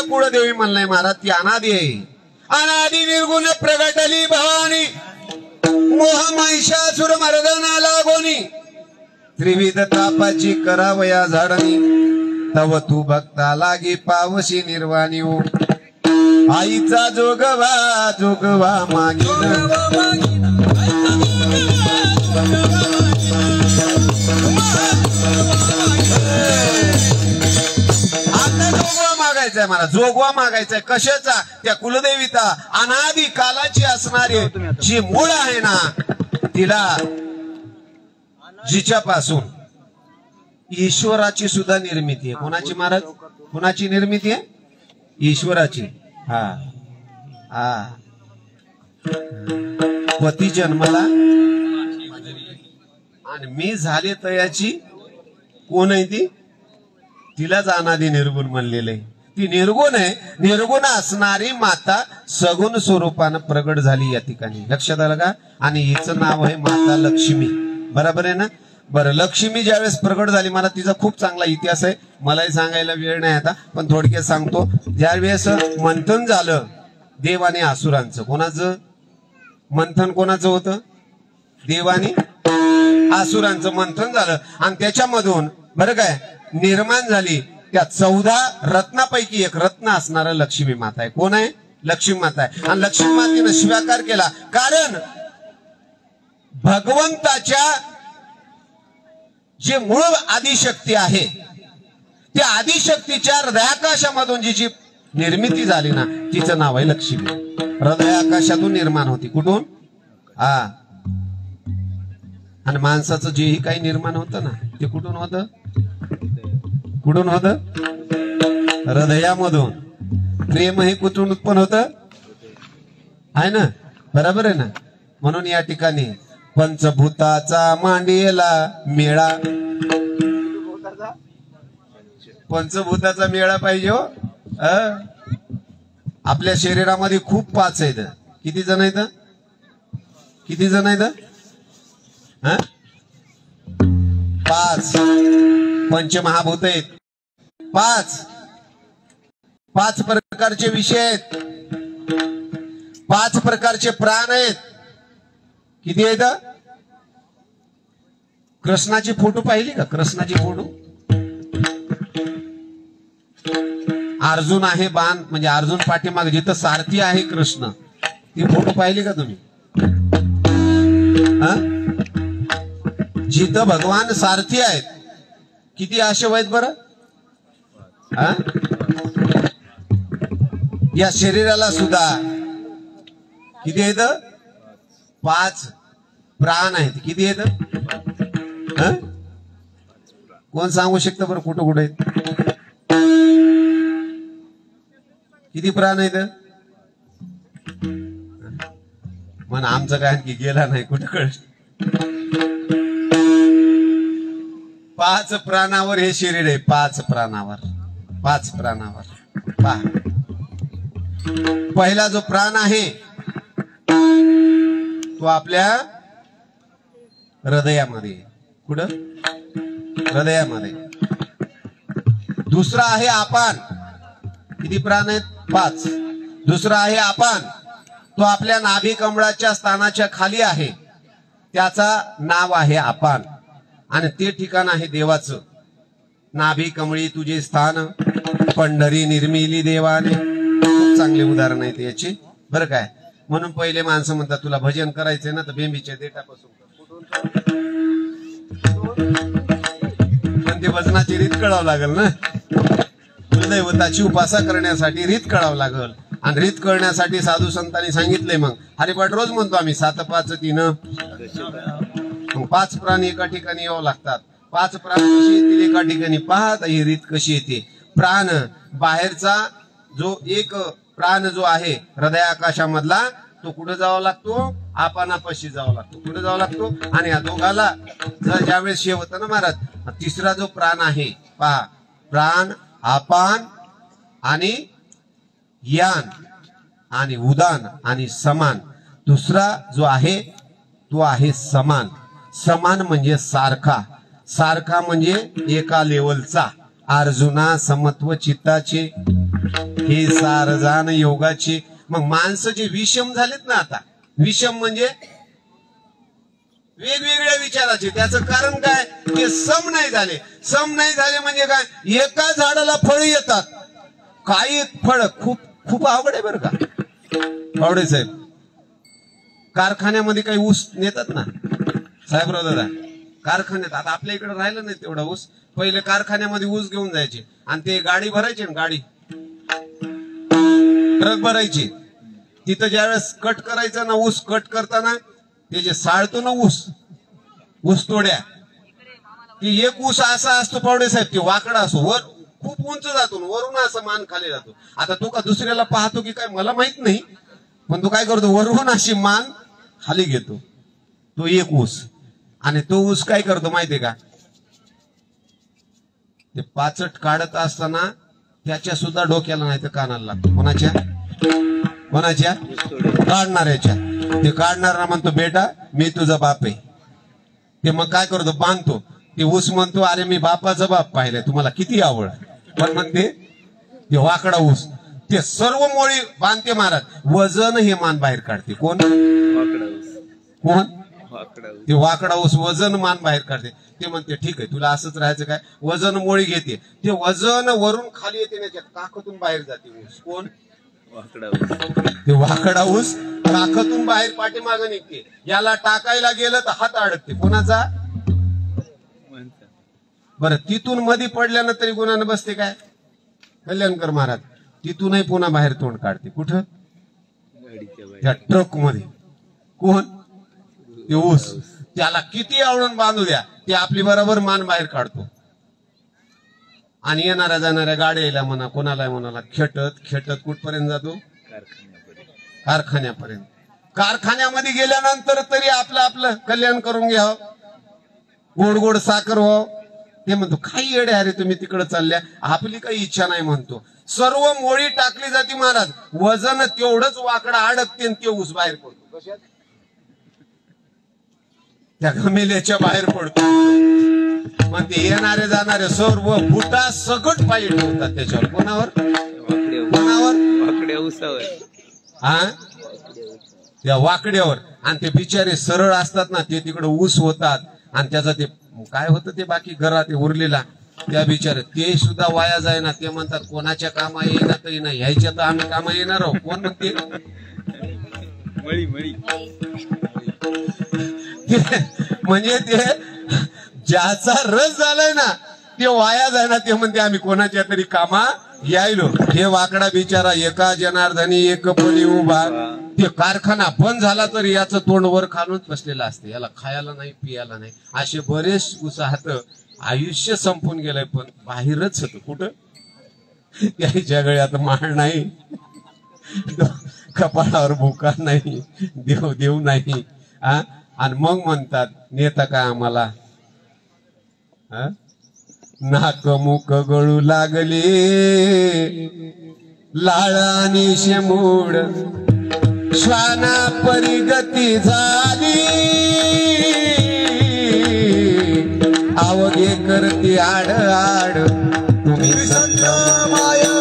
कुळदेवी म्हणलंय महाराज. ती अनादी आहे. अनादी निर्गुण प्रगटली भवानी, मोह महिषासुर मर्दना लागोनी. त्रिविध तापाची करावया झाडणी, तव तू भक्ता लागी पावशी निर्वाणी. हो, आईचा जोगवा जोगवा मागीन मागायचंय मला, जोगवा मागायचाय. कशाचा? त्या कुलदेवीचा अनादी कालाची असणारी जी मूळ आहे ना, तिला जिच्यापासून ईश्वराची सुद्धा निर्मिती आहे. कोणाची महाराज? कोणाची निर्मिती आहे? ईश्वराची. हा हा. पती जन्मला आणि मी झाले तयाची. कोण आहे ती? तिलाच अनादी निर्गुण म्हणलेले. ती निर्गुण आहे. निर्गुण असणारी माता सगुण स्वरूपानं प्रगट झाली या ठिकाणी. लक्षात आलं का? आणि हिचं नाव आहे माता लक्ष्मी. बरोबर आहे ना? बरं, लक्ष्मी ज्यावेळेस प्रगट झाली, मला तिचा खूप चांगला इतिहास आहे, मलाही सांगायला वेळ नाही आता, पण थोडक्यात सांगतो. ज्यावेळेस मंथन झालं देव आणि असुरांचं, कोणाचं मंथन? कोणाचं होतं? देव आणि असुरांचं मंथन झालं आणि त्याच्यामधून बरं काय निर्माण झाली त्या 14 रत्नापैकी एक रत्न असणारा लक्ष्मी माता आहे. कोण आहे? लक्ष्मी माता आहे. आणि लक्ष्मी मातेनं स्वीकार केला, कारण भगवंताच्या जे मूळ आदिशक्ती आहे त्या आदिशक्तीच्या हृदयाकाशामधून जी निर्मिती झाली ना, तिचं नाव आहे लक्ष्मी. हृदयाकाशातून निर्माण होती. कुठून? हा. आणि माणसाचं जेही काही निर्माण होतं ना, ते कुठून होतं? कुठून होतं? हृदयामधून. प्रेम हे कुठून उत्पन्न होतं? आहे ना? बरोबर आहे ना? म्हणून या ठिकाणी पंचभूताचा मांडीला मेळा. पंचभूताचा मेळा पाहिजे हो. आपल्या शरीरामध्ये खूप 5 आहेत. किती जण आहेत? किती जण आहेत? 5 पंचमहाभूत आहेत. 5 प्रकारचे विषय आहेत. 5 प्रकारचे प्राण आहेत. किती आहेत? कृष्णाची फोटो पाहिली का? कृष्णाची फोटो. अर्जुन आहे बाण, म्हणजे अर्जुन पाठीमागे जिथं सारथी आहे कृष्ण, ती फोटो पाहिली का तुम्ही? जिथं भगवान सारथी आहेत, किती आशव आहेत बरं? या शरीराला सुद्धा किती आहेत? 5 प्राण आहेत. किती आहेत? कोण सांगू शकतं बरं कुठं कुठं आहेत? किती प्राण आहेत? म्हणा आमचं काय आणखी गेला नाही कुठं कळ. 5 प्राणावर हे शरीर आहे. 5 प्राणावर. 5 प्राणावर. पहा, पहिला जो प्राण आहे तो आपल्या हृदयामध्ये. कुठं? हृदयामध्ये. दुसरा आहे आपण. किती प्राण आहेत? 5. दुसरा आहे आपण. तो आपल्या नाभी कमळाच्या स्थानाच्या खाली आहे. त्याचा नाव आहे आपण. आणि ते ठिकाण आहे देवाचं. नाभी कमळी तुझे स्थान, पंढरी निर्मिली देवाने. खूप चांगले उदाहरण आहेत याची बरं काय. म्हणून पहिले माणसं म्हणतात तुला भजन करायचंय ना तर बेंबीच्या देठापासून कर. पण ते भजनाची रीत कळावं लागेल ना. कुलदैवताची उपासना करण्यासाठी रीत कळावं लागेल. आणि रीत कळण्यासाठी साधू संतांनी सांगितलंय. मग हरिपाठ रोज म्हणतो आम्ही 7 5 3. 5 प्राण एका ठिकाणी यावं लागतात. 5 प्राण कशी येतील एका ठिकाणी? पाहत ही रीत कशी येते. प्राण बाहेरचा जो एक प्राण जो आहे हृदयाकाशामधला, तो कुठे जावा लागतो? आपणापाशी जावा लागतो. कुठे जावा लागतो? आणि या दोघाला जर ज्यावेळेस हे होतं ना महाराज, तिसरा जो प्राण आहे पहा, प्राण, आपण आणि यान आणि उदान आणि समान. दुसरा जो आहे तो आहे समान. समान म्हणजे सारखा. सारखा म्हणजे एका लेवलचा. अर्जुना समत्व चित्ताचे हे सारजान योगाचे. मग माणसं जे विषम झालेत ना आता, विषम म्हणजे वेगवेगळ्या विचाराचे. त्याचं कारण काय? ते सम नाही झाले. सम नाही झाले म्हणजे काय? एका झाडाला फळ येतात, काही फळ खूप खूप अवघड आहे बरं का पावडे साहेब. कारखान्यामध्ये काही ऊस नेतात ना साहेबराव दादा, कारखान्यात. आता आपल्या इकडे राहिलं नाही तेवढा ऊस. पहिले कारखान्यामध्ये ऊस घेऊन जायचे आणि ते गाडी भरायची ना, गाडी ट्रक भरायची. तिथं ज्यावेळेस कट करायचं ना, ऊस कट करताना ते जे साळतो ना ऊस तोड्या, की एक ऊस असा असतो पावडे साहेब, ते वाकडा असतो, वर खूप उंच जातो, वरून असं मान खाली जातो. आता तो का दुसऱ्याला पाहतो की काय मला माहित नाही, पण तो काय करतो, वरून अशी मान खाली घेतो तो एक ऊस. आणि तो ऊस काय करतो माहितीये का, ते पाचट काढत असताना त्याच्या सुद्धा डोक्याला नाही तर कानाला लागतो. कोणाच्या काढणाऱ्याच्या. ते काढणारा म्हणतो बेटा मी तुझा बाप आहे. ते मग काय करतो, बांधतो ते ऊस. म्हणतो अरे मी बापाचा बाप पाहिलाय, तुम्हाला किती आवड. पण म्हणते ते वाकडा ऊस, ते सर्व मोळी बांधते महाराज. वजन हे मान बाहेर काढते. कोण ते वाकडा ऊस वजन मान बाहेर काढते. ते म्हणते ठीक आहे तुला असंच राहायचं काय, वजन मोळी घेते. ते वजन वरून खाली येते, त्याच्यात काखातून बाहेर जाते ऊस. कोण ते वाकडा ऊस काखातून बाहेर पाठीमागं निघते. याला टाकायला गेलं तर हात अडकते. कोणाचा बरं. तिथून मध्ये पडल्यानं तरी गुणानं बसते काय कल्याणकर महाराज. तिथूनही पुन्हा बाहेर तोंड काढते. कुठं त्या ट्रक मध्ये. कोण ते ऊस. त्याला किती आवडून बांधू द्या, ते आपली बरोबर मान बाहेर काढतो. आणि येणाऱ्या जाणाऱ्या गाड्याला म्हणा कोणाला म्हणाला खेटत खेटत कुठपर्यंत जातो, कारखान्यापर्यंत. कारखान्यामध्ये गेल्यानंतर तरी आपलं कल्याण करून घ्यावं, गोड गोड साखर व्हावं. ते म्हणतो काही येडे अरे तुम्ही तिकडे चालल्या, आपली काही इच्छा नाही म्हणतो. सर्व मोळी टाकली जाते महाराज, वजन तेवढंच वाकडा अडकते, ते ऊस बाहेर पडतो. कशात त्या घमेल्याच्या बाहेर पडतो. मग ते येणारे जाणारे सर्व बुटा सकट पायी ठेवतात त्याच्यावर. कोणावर वाकड्या ऊसावर, हा त्या वाकड्यावर. आणि ते बिचारे सरळ असतात ना, ते तिकडे ऊस होतात आणि त्याचा ते काय होतं ते बाकी घरात उरलेला, त्या बिचारे ते सुद्धा वाया जाय ना. ते म्हणतात कोणाच्या कामा येणार तरी नाही, ह्याच्या तर आम्ही कामा येणार आहोत. कोण म्हणते म्हणजे ते ज्याचा रस झालाय ना ते वाया जाय ना. ते म्हणते आम्ही कोणाच्या तरी कामा यायलो. हे वाकडा बिचारा एका जनार्दनी एक पणी उभा. ते कारखाना बंद झाला तरी याचं तोंड वर खालूनच बसलेलं असते, याला खायला नाही पियाला नाही. असे बरेच उत्साहात आयुष्य संपून गेलंय, पण बाहेरच होतं. कुठं त्याच्या गळ्यात माळ नाही, कपाळावर भुका नाही, देव देव नाही. आणि मग म्हणतात नेता काय आम्हाला, नाक मुक गळू लागले लाळानी शेमूड, श्वाना परिगती झाली, आवगे करते आड आड तुम्ही संत माया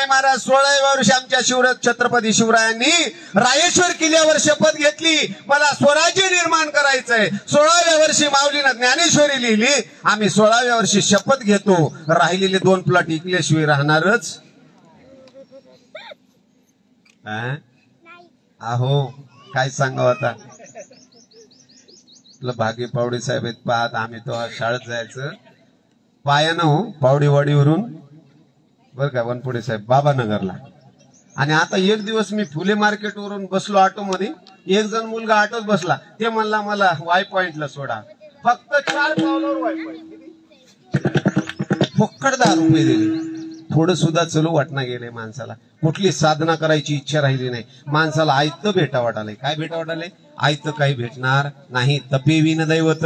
महाराज 16व्या वर्षी आमच्या छत्रपती शिवरायांनी रायेश्वर किल्ल्यावर शपथ घेतली, मला स्वराज्य निर्माण करायचंय. 16व्या वर्षी माऊलीनं ज्ञानेश्वरी लिहिली. आम्ही 16व्या वर्षी शपथ घेतो, राहिलेले 2 प्लॉट इकल्याशिवाय राहणारच अहो. काय सांगावं आता, भागे पावडे साहेब आहेत पाहत. आम्ही तो शाळेत जायचं पायानं पावडेवाडीवरून बर का वनपुडे साहेब बाबानगरला. आणि आता एक दिवस मी फुले मार्केट वरून बसलो ऑटो मध्ये, एक जण मुलगा ऑटोत बसला. ते म्हणला मला वाय पॉइंटला सोडा. फक्त 4 पावलावर वाय पॉइंट, फुक्कट 10 रुपये दिले. थोडं सुद्धा चलो वाटणं गेले माणसाला. कुठली साधना करायची इच्छा राहिली नाही. माणसाला आयत भेटा वाटालय. काय भेटा वाटालय? आयत काही भेटणार नाही. तपे विन दैवत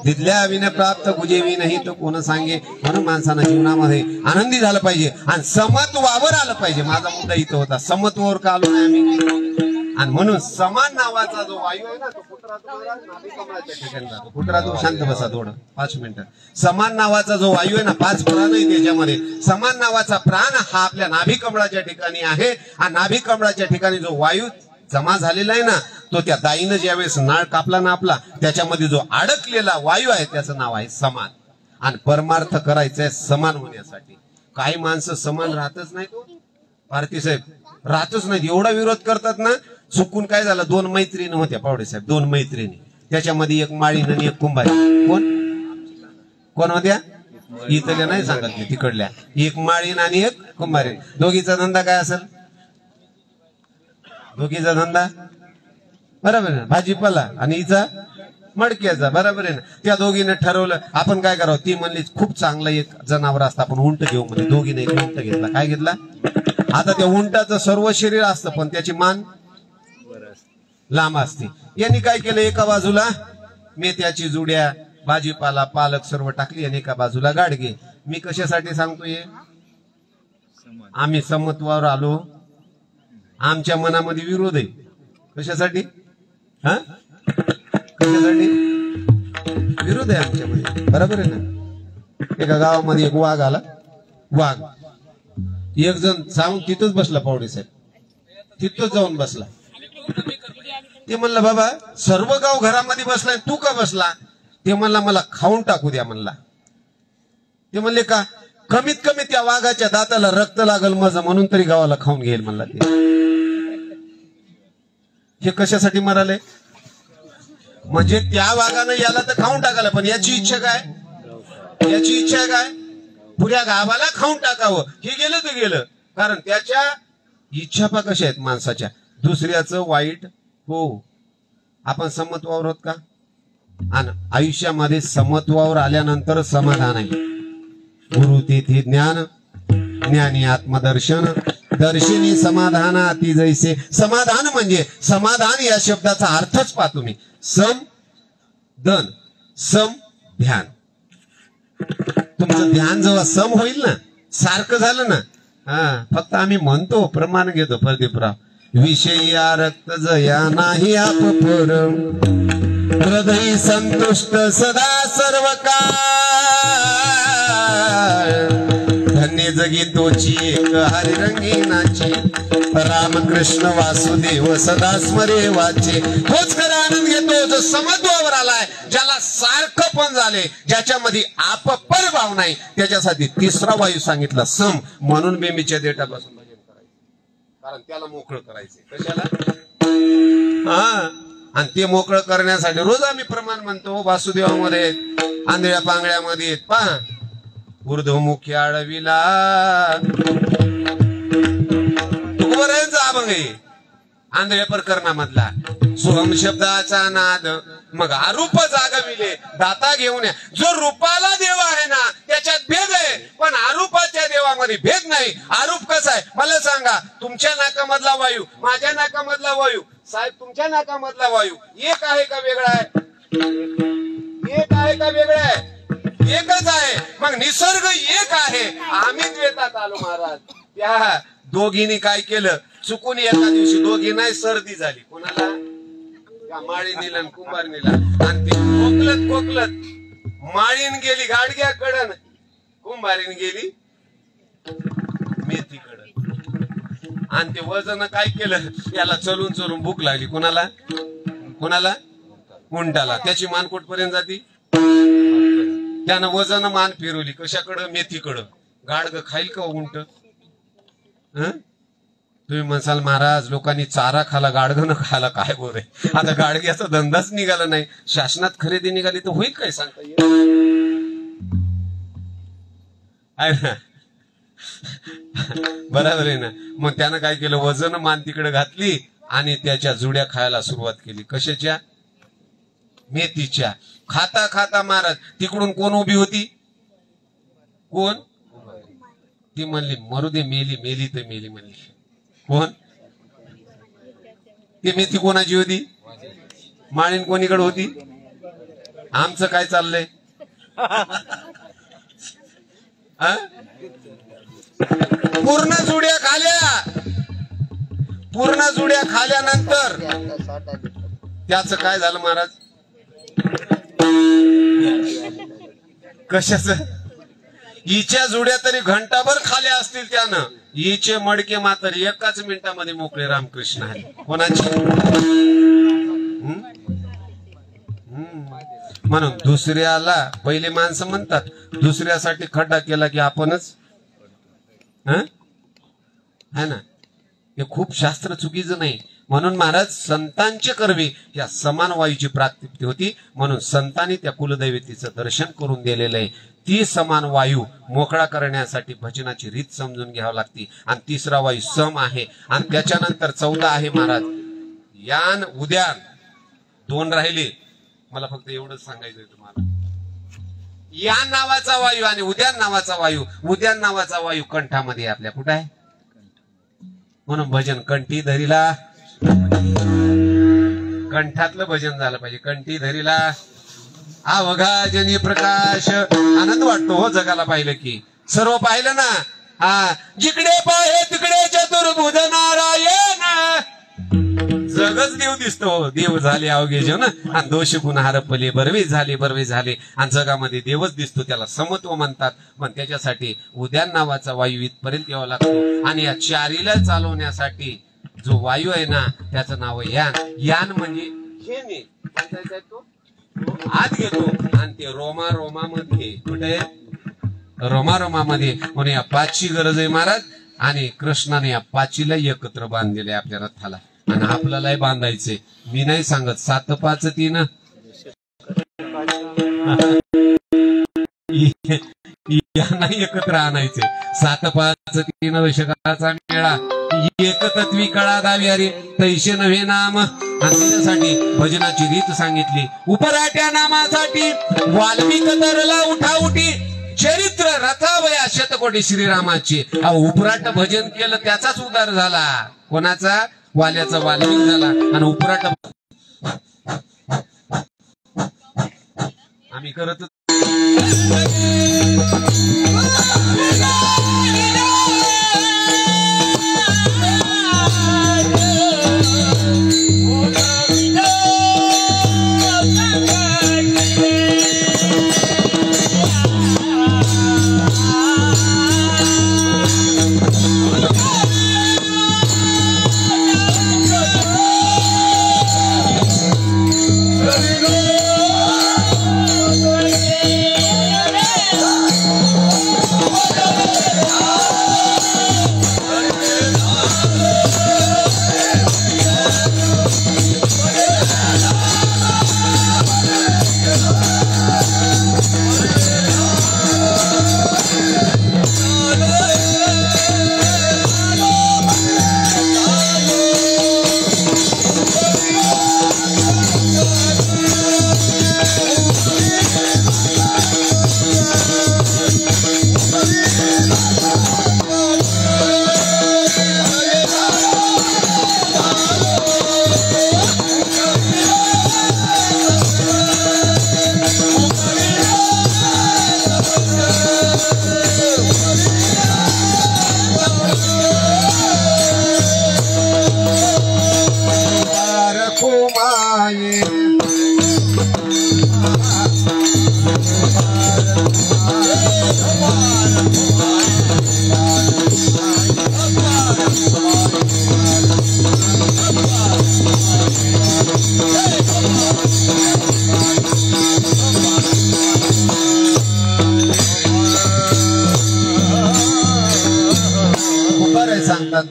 दिदल्या विन प्राप्त गुजेवी नाही तो कोण सांगे. म्हणून माणसानं जीवनामध्ये आनंदी झालं पाहिजे आणि समत्वावर आलं पाहिजे. माझा मुद्दा इथं होता, समत्वावर का आलो नाही आम्ही. आणि म्हणून समान नावाचा जो वायू आहे ना तो नाभिकमळाच्या ठिकाणी जातो. कुठरातून शांत बसा थोडं 5 मिनिटं. समान नावाचा जो वायू आहे ना 5 प्राण आहे त्याच्यामध्ये. समान नावाचा प्राण हा आपल्या नाभिकमळाच्या ठिकाणी आहे. आणि नाभिकमळाच्या ठिकाणी जो वायू जमा झालेला आहे ना तो त्या दाईनं ज्यावेळेस नाळ कापला ना आपला त्याच्यामध्ये जो अडकलेला वायू आहे त्याचं नाव आहे समान. आणि परमार्थ करायचंय समान होण्यासाठी. काही माणसं समान राहतच नाही तो भारती साहेब राहतच नाही. एवढा विरोध करतात ना. चुकून काय झालं 2 मैत्रिणी होत्या पावडे साहेब 2 मैत्रिणी. त्याच्यामध्ये एक माळीन आणि एक कुंभारी. कोण होत्या इथल्या नाही सांगत मी तिकडल्या. एक माळीन आणि एक कुंभारी. दोघीचा धंदा काय असेल? दोघीचा धंदा बरोबर आहे ना भाजीपाला आणि हिचा मडक्याचा. बरोबर आहे ना. त्या दोघीने ठरवलं आपण काय करावं. ती म्हणली खूप चांगलं एक जनावर असतं आपण उंट घेऊ म्हणजे. दोघीने एक उंट घेतला. काय घेतला? आता त्या उंटाचं सर्व शरीर असतं पण त्याची मान लांब असते. यांनी काय केलं एका बाजूला मेथ्याची जुड्या भाजीपाला पालक सर्व टाकली आणि एका बाजूला गाडगे. मी कशासाठी सांगतोय आम्ही समत्वावर आलो. आमच्या मनामध्ये विरोध आहे. कशासाठी? कशासाठी विरोध आहे आमच्यामध्ये? बरोबर आहे ना. एका गावामध्ये एक वाघ आला. वाघ एक जण जाऊन तिथंच बसला पावडे साहेब. तिथंच जाऊन बसला. ते म्हणलं बाबा सर्व गाव घरामध्ये बसलाय तू का बसला? ते म्हणला मला खाऊन टाकू द्या म्हणला. ते म्हणले का? कमीत कमी त्या वाघाच्या दाताला रक्त लागल माझं म्हणून तरी गावाला खाऊन घेईल म्हणला. ते हे कशासाठी मराले? म्हणजे त्या वाघानं याला तर खाऊन टाकायला पण याची इच्छा काय? याची इच्छा काय? पुऱ्या गावाला खाऊन टाकावं. हे गेलं तर गेलं. कारण त्याच्या इच्छा पा कशा आहेत माणसाच्या. दुसऱ्याचं वाईट हो. आपण समत्वावर होत का? आणि आयुष्यामध्ये समत्वावर आल्यानंतर समाधान आहे. गुरु तेथे ज्ञान ज्ञानी आत्मदर्शन दर्शनी समाधान अति जैसे. समाधान म्हणजे समाधान या शब्दाचा अर्थच पहा तुम्ही. सम दन सम ध्यान. तुमचं ध्यान जेव्हा सम होईल ना सारखं झालं ना. फक्त आम्ही म्हणतो प्रमाण घेतो प्रदीपराव. विषयी रक्त जया नाही आप पर हृदय संतुष्ट सदा सर्व काळ. धन्य जगी तोची एक हरी रंगीनाची रामकृष्ण वासुदेव सदा स्मरे वाचे. तोच खरा आनंद घेतो जो समत्वावर आलाय. ज्याला सारखं पण झाले ज्याच्यामध्ये आपपर भाव नाही त्याच्यासाठी तिसरा वायू सांगितला सम. म्हणून बेमीच्या देठापासून भजन करायचं कारण त्याला मोकळं करायचंय. कशाला? आणि ते मोकळं करण्यासाठी रोज आम्ही प्रमाण म्हणतो. वासुदेवामध्ये आंधळ्या पांगळ्यामध्ये पहा ऊर्ध्वमुखी आळविला तुकबरायांचा अभंग आहे आंधळ्या प्रकरणामधला. सोहम शब्दाचा नाद मग आरूप जागविले दाता घेऊन या. जो रूपाला देव आहे ना त्याच्यात भेद आहे पण आरूपाच्या देवामध्ये भेद नाही. आरूप कसा आहे मला सांगा. तुमच्या नाकामधला वायू माझ्या नाकामधला वायू साहेब तुमच्या नाकामधला वायू एक आहे का वेगळा आहे? एक आहे का वेगळा आहे? एकच आहे. मग निसर्ग एक आहे. आम्ही द्वैतात आलो महाराज. त्या दोघींनी काय केलं चुकून एका दिवशी दोघी नाही सर्दी झाली. कोणाला? त्या माळीनीला आणि कुंभारणीला. आणि ती खोकलत खोकलत माळीन गेली गाडग्याकडं कुंभारीन गेली मेथीकडं. आणि ते वजन काय केलं याला चलून चलून भूक लागली. कोणाला? कोणाला? उंटाला. त्याची मान कुठपर्यंत जाती? त्यानं वजन मान फिरवली कशाकडं? मेथीकडं. गाडग खाईल का उंट? तुम्ही म्हणसाल महाराज लोकांनी चारा खाला गाडगं न खाला काय बोल आहे. आता गाडग्याचा धंदाच निघाला नाही. शासनात खरेदी निघाली तर होईल काय सांगता येईल? आहे ना बरोबर आहे ना. मग त्यानं काय केलं वजन मान तिकडे घातली आणि त्याच्या जुड्या खायला सुरुवात केली. कशाच्या? मेथीच्या. खाता खाता महाराज तिकडून कोण उभी होती? कोण? ती म्हणली मरू दे मेली मेली तर मेली म्हणली. कोण? ती मेथी कोणाची होती? माळीन कोणीकडे होती? आमचं काय चाललंय? पूर्ण जुड्या खाल्या पूर्ण जुड्या खाल्यानंतर त्याचं काय झालं महाराज? कशाच? हिच्या जुड्या तरी घंटाभर खाल्या असतील त्यानं, हिचे मडके मात्र एकाच मिनिटामध्ये मोकळे. रामकृष्ण आहे. कोणाची? म्हणून दुसऱ्याला पहिले माणसं म्हणतात दुसऱ्यासाठी खड्डा केला की आपणच है ना. हे खूप शास्त्र चुकीचं नाही. म्हणून महाराज संतांचे करवी या समान वायूची प्राप्ती होती. म्हणून संतांनी त्या कुलदैवतीचं दर्शन करून दिलेलं आहे. ती समान वायू मोकळा करण्यासाठी भजनाची रीत समजून घ्यावी लागते. आणि तिसरा वायू सम आहे. आणि त्याच्यानंतर 14 आहे महाराज यान उद्यान. 2 राहिले. मला फक्त एवढंच सांगायचंय तुम्हाला. यान नावाचा वायू आणि उद्यान नावाचा वायू. उद्यान नावाचा वायू कंठामध्ये आपल्या कुठं आहे? म्हणून भजन कंठी धरीला. कंठातलं भजन झालं पाहिजे. कंठी धरीला अवघा जनी प्रकाश. आनंद वाटतो हो जगाला पाहिलं की. सर्व पाहिलं ना. जिकडे पाहे तिकडे चतुर्भुज नारायण. जगच देव दिसतो. देव झाले अवघे जन आणि दोष गुण हरपले. बरवे झाले आणि जगामध्ये देवच दिसतो. त्याला समत्व म्हणतात. पण त्याच्यासाठी उद्यान नावाचा वायू इथपर्यंत यावा लागतो. आणि या चारीला चालवण्यासाठी जो वायू आहे ना त्याचं नाव आहे यान. यान म्हणजे हे नाही तो आत घेतो आणि ते रोमामध्ये कुठे? रोमामध्ये. म्हणून या 5ची गरज आहे महाराज. आणि कृष्णाने या 5ला एकत्र बांधलेले आपल्या रथाला. आणि आपल्यालाही बांधायचे. मी नाही सांगत 7 5 3 यांना एकत्र आणायचे. 7 5 3 वैशकाचा मेळा एकतत्वी कळा गावी अरे तैसे नव्हे नाम. आणि त्याच्यासाठी भजनाची रीत सांगितली. उपराट्या नामासाठी वाल्मिक तरला उठाउठी. चरित्र रथावया शतकोटी श्रीरामाचे. उपराट भजन केलं त्याचाच उद्धार झाला. कोणाचा? वाल्याचा वाल्मिक झाला. आणि उपराट आम्ही करत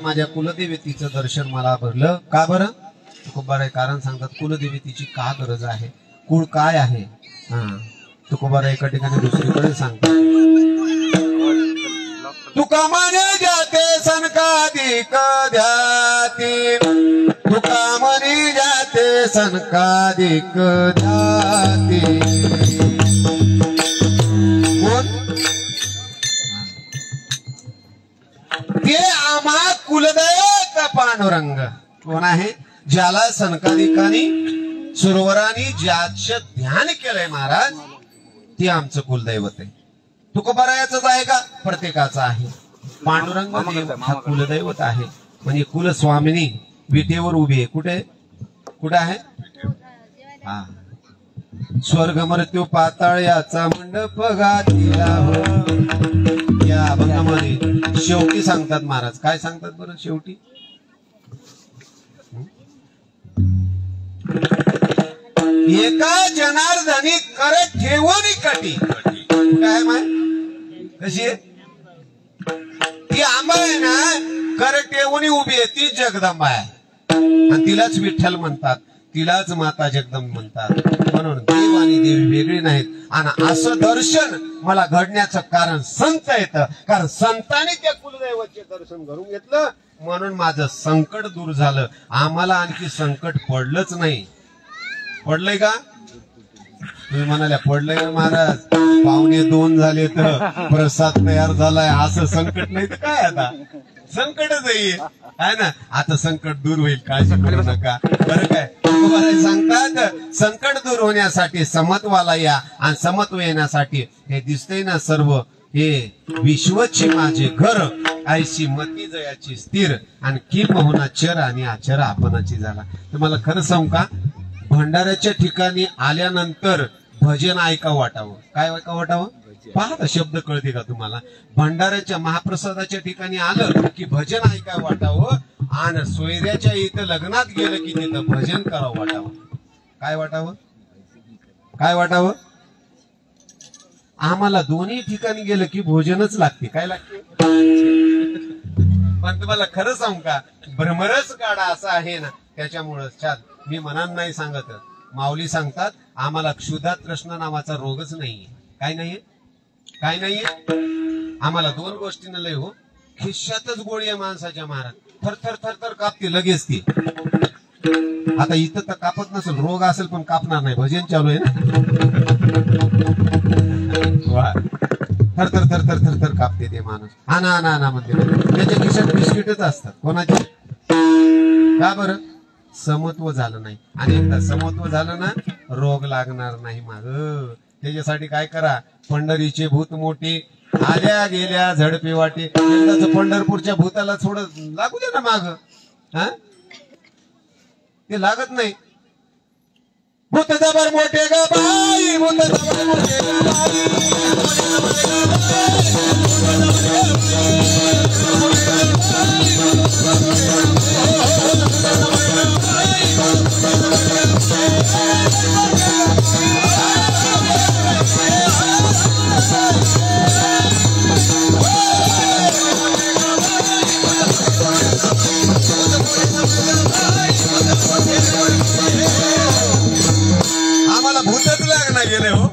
माझ्या कुलदेवतीचं दर्शन मला भरलं. का बरं? तुकोबाराय कारण सांगतात कुलदेवतीची का गरज आहे. कुळ काय आहे. तुकोबाराय एका ठिकाणी दुसरीकडे सांगतात. तुका म्हणे जाते सनकाधिक ध्याती. तुका म्हणे जाते सनकाधिक ध्याती. ते आम्हा कुलदैवत पांडुरंग. कोण आहे? ज्याला सनकाधिकांनी सरोवरांनी ज्याचं ध्यान केलंय महाराज ते आमचं कुलदैवत आहे. तुकोबारायाचंच आहे का? प्रत्येकाचं आहे. पांडुरंग हा कुलदैवत आहे. म्हणजे कुलस्वामिनी विटेवर उभी आहे. कुठे कुठे आहे? हा. स्वर्ग मृत्यू पाताळ याचा मंडप गातीला हो. या अभंगामध्ये शेवटी सांगतात महाराज. काय सांगतात बरं शेवटी? एका जनार्दनी कर ठेवून कटी. काय माय कशी आहे ती? आंबा आहे ना, कर ठेवून उभी आहे ती जगदंबा आहे. आणि तिलाच विठ्ठल म्हणतात, तिलाच माता जगदंब म्हणतात. म्हणून देव आणि देवी वेगळी नाहीत. आणि असं दर्शन मला घडण्याचं कारण संत येतं. कारण संतांनी त्या कुलदैवतचे दर्शन घडून घेतलं म्हणून माझं संकट दूर झालं. आम्हाला आणखी संकट पडलंच नाही. पडलंय का? तुम्ही म्हणाल्या पडलंय ना महाराज. 1:45 झाले तर प्रसाद तयार झालाय. असं संकट नाही तर काय आता संकटच आहे ना. आता संकट दूर होईल, काळजी करू नका. बरं काय तुकोबाराय सांगतात, संकट दूर होण्यासाठी समत्वाला या. आणि समत्व येण्यासाठी हे दिसतंय ना सर्व हे विश्वची माझे घर. ऐशी मती जयाची स्थिर. आणि किंबहुना चर आणि आचर आपणाची झाला. तुम्हाला खरं सांगू का, भंडाऱ्याच्या ठिकाणी आल्यानंतर भजन ऐका वाटावं. काय ऐका वाटावं? पहा शब्द कळते का तुम्हाला? भंडाऱ्याच्या महाप्रसादाच्या ठिकाणी आलं की भजन ऐकाय वाटावं. आणि सोयऱ्याच्या इथं लग्नात गेलं की तिथं भजन करावं वाटावं. काय वाटावं? काय वाटावं? आम्हाला दोन्ही ठिकाणी गेलं की भोजनच लागते. काय लागते? पण तुम्हाला खरं सांगू का, भ्रमरच काढा असा आहे ना. त्याच्यामुळं छान मी मनान नाही सांगत. माऊली सांगतात आम्हाला क्षुधा तृष्णा नावाचा रोगच नाहीये. काय नाहीये? काय नाहीये? आम्हाला 2 गोष्टींना लय हो. खिश्यातच गोळी आहे माणसाच्या महाराज. थर थर थर थर कापते लगेच ती. आता इथं तर कापत नसेल, रोग असेल पण कापणार नाही. भजन चालू आहे ना. वा. थर थर थर थर थर थर कापते ते माणूस. आना आना आना म्हणते. त्याच्या खिशात बिस्किटच असतात. कोणाचे? का बरं? समत्व झालं नाही. आणि एकदा समत्व झालं ना, रोग लागणार नाही माग. त्याच्यासाठी काय करा, पंढरीचे भूत मोठे आल्या गेल्या झडपे वाटे. एकदाच पंढरपूरच्या भूताला थोडं लागू दे ना माग. हा, ते लागत नाही. भूत जबर मोठे ग बाई, भूत जबर मोठे ग आम्हाला भूतच लागणार गेले हो.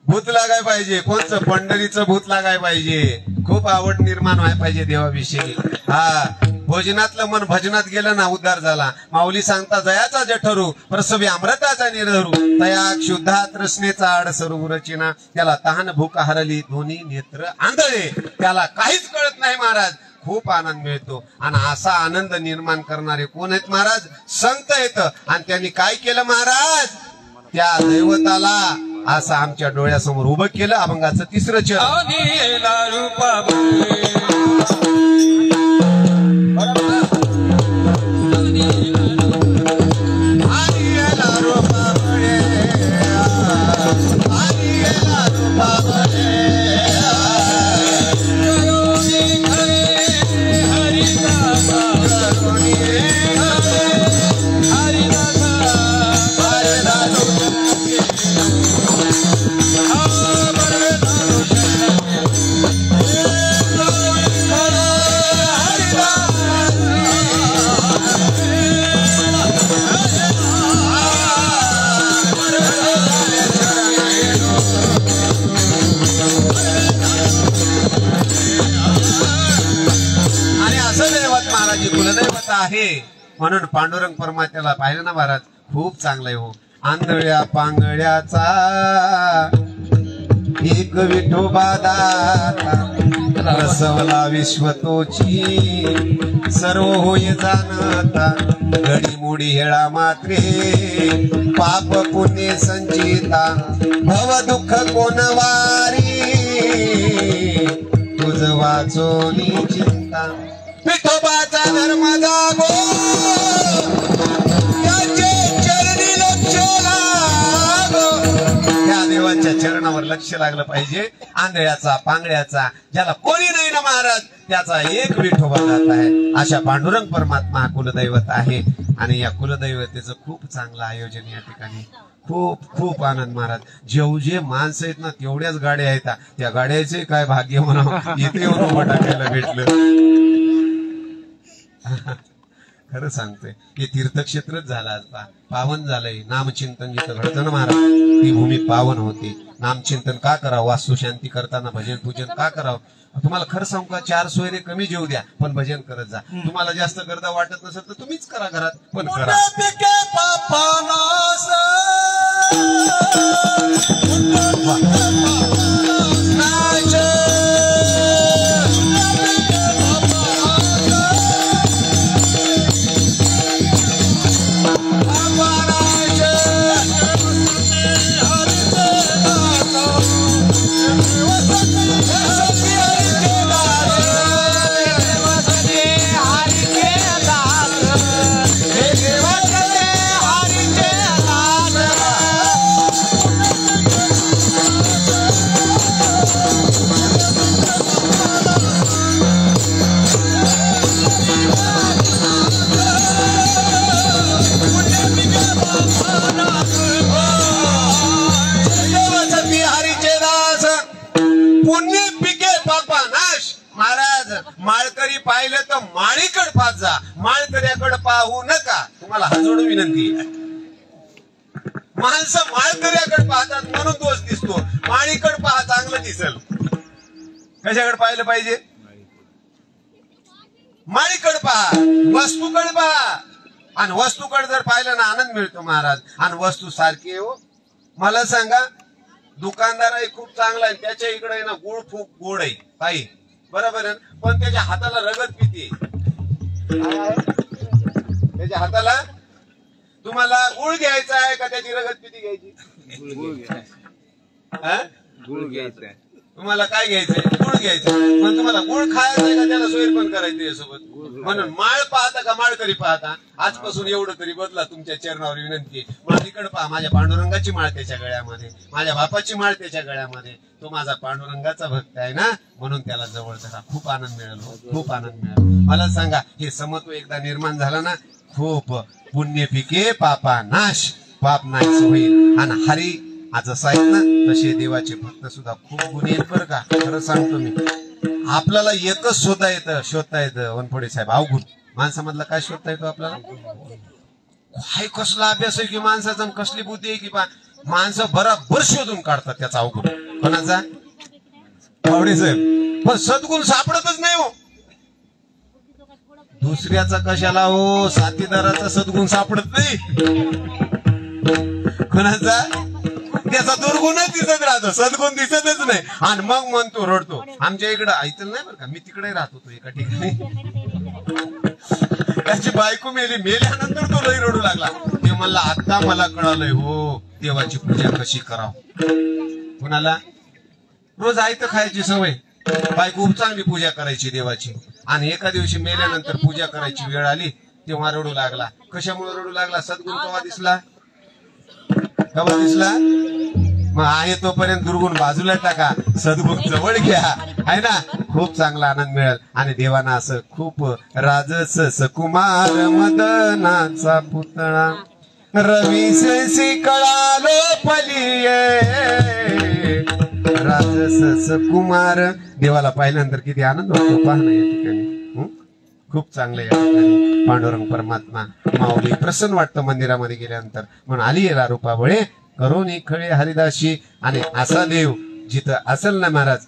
भूत लागाय पाहिजे. कोणचं? पंढरीचं भूत लागाय पाहिजे. खूप आवड निर्माण व्हायला पाहिजे देवाविषयी. हा, भोजनातलं मन भजनात गेलं ना, उद्धार झाला. माऊली सांगता जयाचा जठरू प्रसवी अमृताचा निर्धरू. तया क्षुद्धा तृष्णेचा आडसरू रचिना. त्याला तहान भूक हरली दोन्ही नेत्र आंधळे. त्याला काहीच कळत नाही महाराज. खूप आनंद मिळतो. आणि असा आनंद निर्माण करणारे कोण आहेत महाराज? संत आहेत. आणि त्यांनी काय केलं महाराज? त्या दैवताला असं आमच्या डोळ्यासमोर उभं केलं. अभंगाचं 3रं चरण. कुलदैवत आहे म्हणून पांडुरंग परमात्म्याला पाहिलं ना महाराज, खूप चांगलं आहे हो. आंधळ्या पांगळ्याचा एक विठोबा दाता, रसवला विश्व तोची सर्व होय जाणता. घडीमोडी हेळा मात्रे पाप पुण्य संचिता, भव दुःख कोण वारी तुझ वाचोनी चिंता. विठोबाचा धर्म जागो त्याचे चरणी लक्ष लागो. त्या देवाच्या चरणावर लक्ष लागलं पाहिजे. आंधळ्याचा पांगळ्याचा ज्याला कोणी नाही ना महाराज त्याचा एक विठोबा जात आहे. अशा पांडुरंग परमात्मा कुलदैवत आहे. आणि या कुलदैवतेचं खूप चांगलं आयोजन या ठिकाणी. खूप खूप आनंद महाराज. जेवढे माणसं आहेत ना तेवढ्याच गाड्या आहेत. त्या गाड्याचे काय भाग्य म्हणा इथे येऊन उभं टाकायला भेटलं. खरं सांगतोय हे तीर्थक्षेत्रच झालं आज. पावन झालंय. नामचिंतन जिथं घडतं ना महाराज ती भूमी पावन होते. नामचिंतन का करावं? वास्तुशांती करताना भजन पूजन का करावं? तुम्हाला खरं सांगू का 4 सोयरे कमी जेऊ द्या पण भजन करत जा. तुम्हाला जास्त करता वाटत नसेल तर तुम्हीच करा घरात पण करा. माळकरी पाहिलं तर माळीकड पाहत जा. माळकऱ्याकडे पाहू नका. तुम्हाला हात विनंती. माणसं माळकऱ्याकडे पाहतात म्हणून दोष दिसतो. माळीकड पहा चांगलं दिसल. कशाकडे पाहिलं पाहिजे? माळीकड पहा. वस्तूकडे पहा. आणि वस्तूकडे जर पाहिलं ना आनंद मिळतो महाराज. आणि वस्तू सारखी हो. मला सांगा दुकानदार आहे खूप चांगला आहे त्याच्या इकडे ना गुळ खूप गोड आहे काही बरोबर आहे पण त्याच्या हाताला रगत पिते. त्याच्या हाताला तुम्हाला गुळ घ्यायचा आहे का त्याची रगत पिती घ्यायची? गुळ घ्यायचा. तुम्हाला काय घ्यायचंय? गुळ घ्यायचा. पण तुम्हाला गुळ खायचा आहे का त्याला सोयर पण करायचं यासोबत? म्हणून माळ पाहता का माळकरी पाहता? आजपासून एवढं तरी बदला. तुमच्या चरणावर विनंती. माझीकडे पहा. माझ्या पांडुरंगाची माळ त्याच्या गळ्यामध्ये. माझ्या बापाची माळ त्याच्या गळ्यामध्ये. तो माझा पांडुरंगाचा भक्त आहे ना म्हणून त्याला जवळ धरा. खूप आनंद मिळेल. खूप आनंद मिळेल. मला सांगा हे समत्व एकदा निर्माण झालं ना खूप पुण्य पिके पापा नाश. पाप नाश होईल. आणि हरी आज असं आहेत ना तसे देवाचे भक्त सुद्धा खूप गुणी आहेत बरं का. खरं सांगतो मी. आपल्याला एकच शोधता येतं वनफोडे साहेब अवघड. माणसामधला काय शोधता येतो आपल्याला? काय कसला अभ्यास आहे की माणसाचा कसली बुद्धी आहे की माणसं बराबर शोधून काढतात त्याचा अवघड. कोणाचा? फावडे साहेब. पण सद्गुण सापडतच नाही हो. दुसऱ्याचा कशाला हो? साथीदाराचा सद्गुण सापडत नाही. कोणाचा? त्याचा दुर्गुणच दिसत राहतो. सद्गुण दिसतच नाही. आणि मग म्हणतो रडतो. आमच्या इकडं ऐकलं नाही बरं का. मी तिकडे राहत होतो एका ठिकाणी. त्याची बायको मेल्यानंतर तो लई रडू लागला. ते म्हणला आता मला कळालंय हो देवाची पूजा कशी करावं. कुणाला? रोज आयतं खायची सवय. बायको खूप चांगली पूजा करायची देवाची. आणि एका दिवशी मेल्यानंतर पूजा करायची वेळ आली तेव्हा रडू लागला. कशामुळे रडू लागला? सद्गुण केव्हा दिसला? केव्हा दिसला? मग आहे तोपर्यंत दुर्गुण बाजूला टाका. सद्गुण जवळ घ्या आहे ना. खूप चांगला आनंद मिळेल. आणि देवाना असं खूप राजस सकुमार मदनाचा पुतळा रवी कळालो पलिये राजस सकुमार. देवाला पाहिल्यानंतर किती आनंद होतो पहा ना या ठिकाणी. खूप चांगलं या ठिकाणी पांडुरंग परमात्मा माऊली प्रसन्न वाटतं मंदिरामध्ये गेल्यानंतर. म्हणून आली येला रूपाबळे करोनी खळे हरिदासी. आणि असा देव जिथं असेल ना महाराज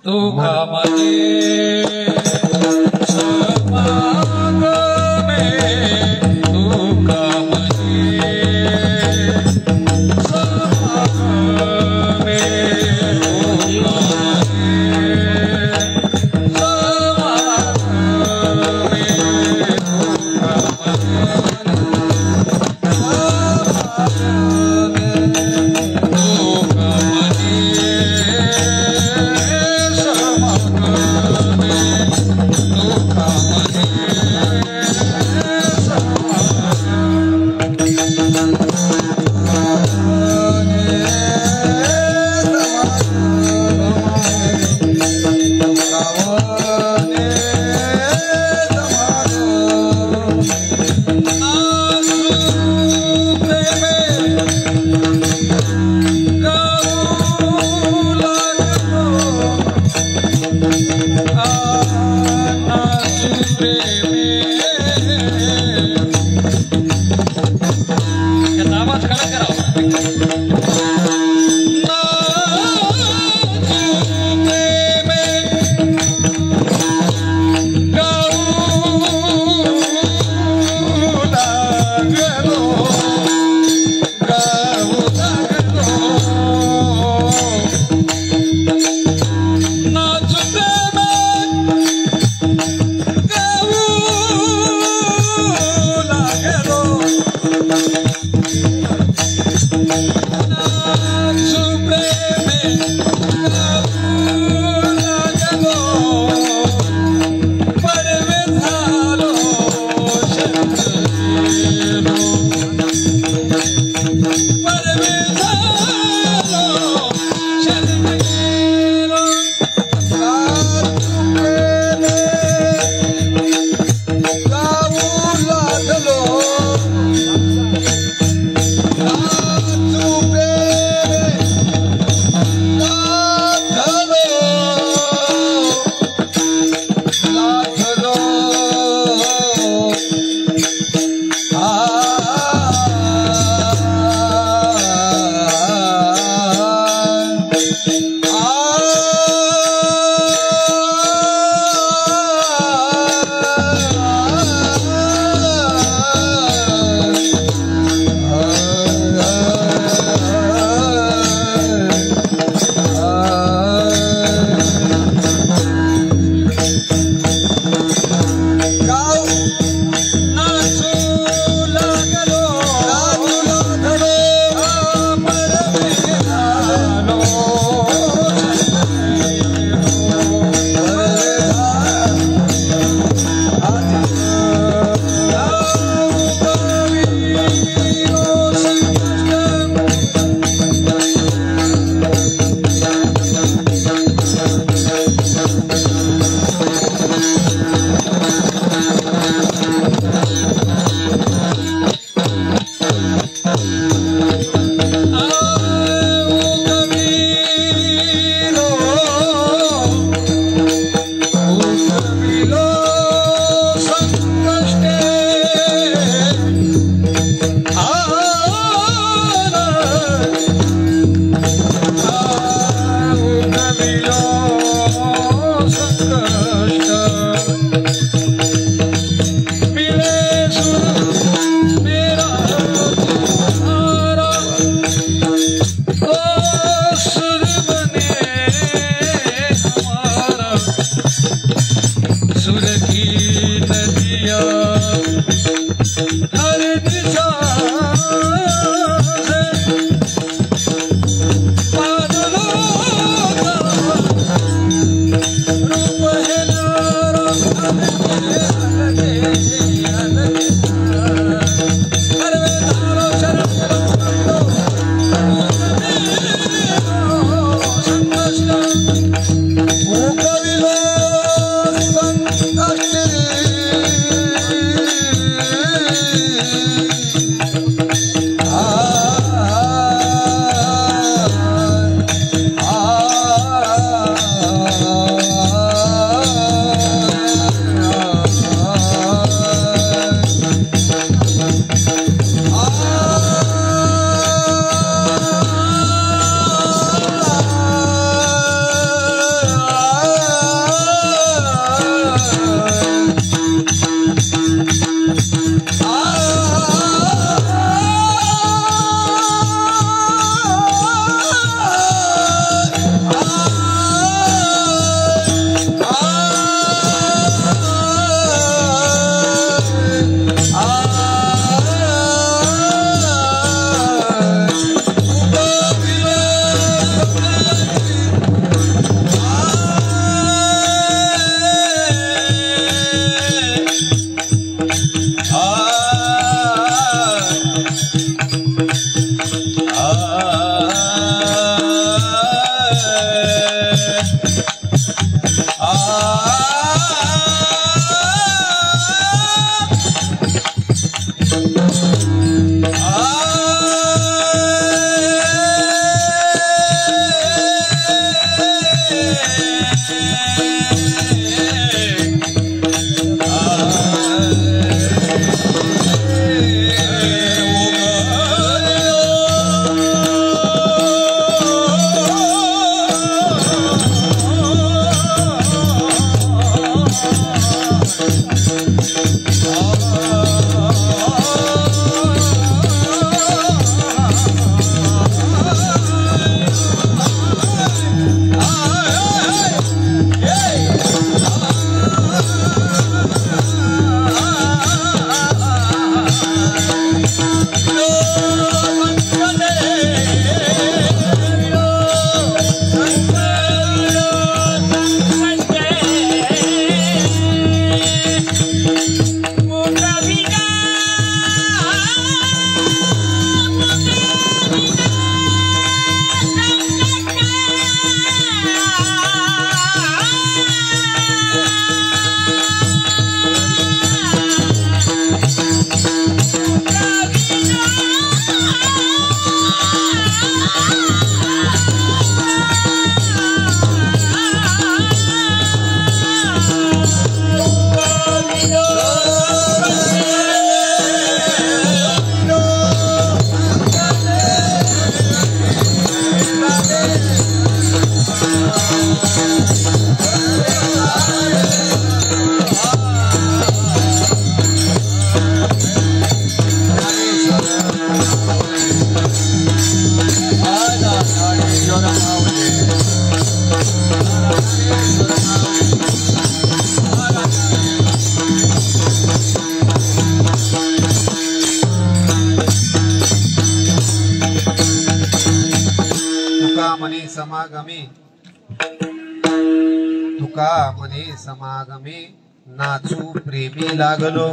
तुका म्हणे समागमे नाचू प्रेमी लागलो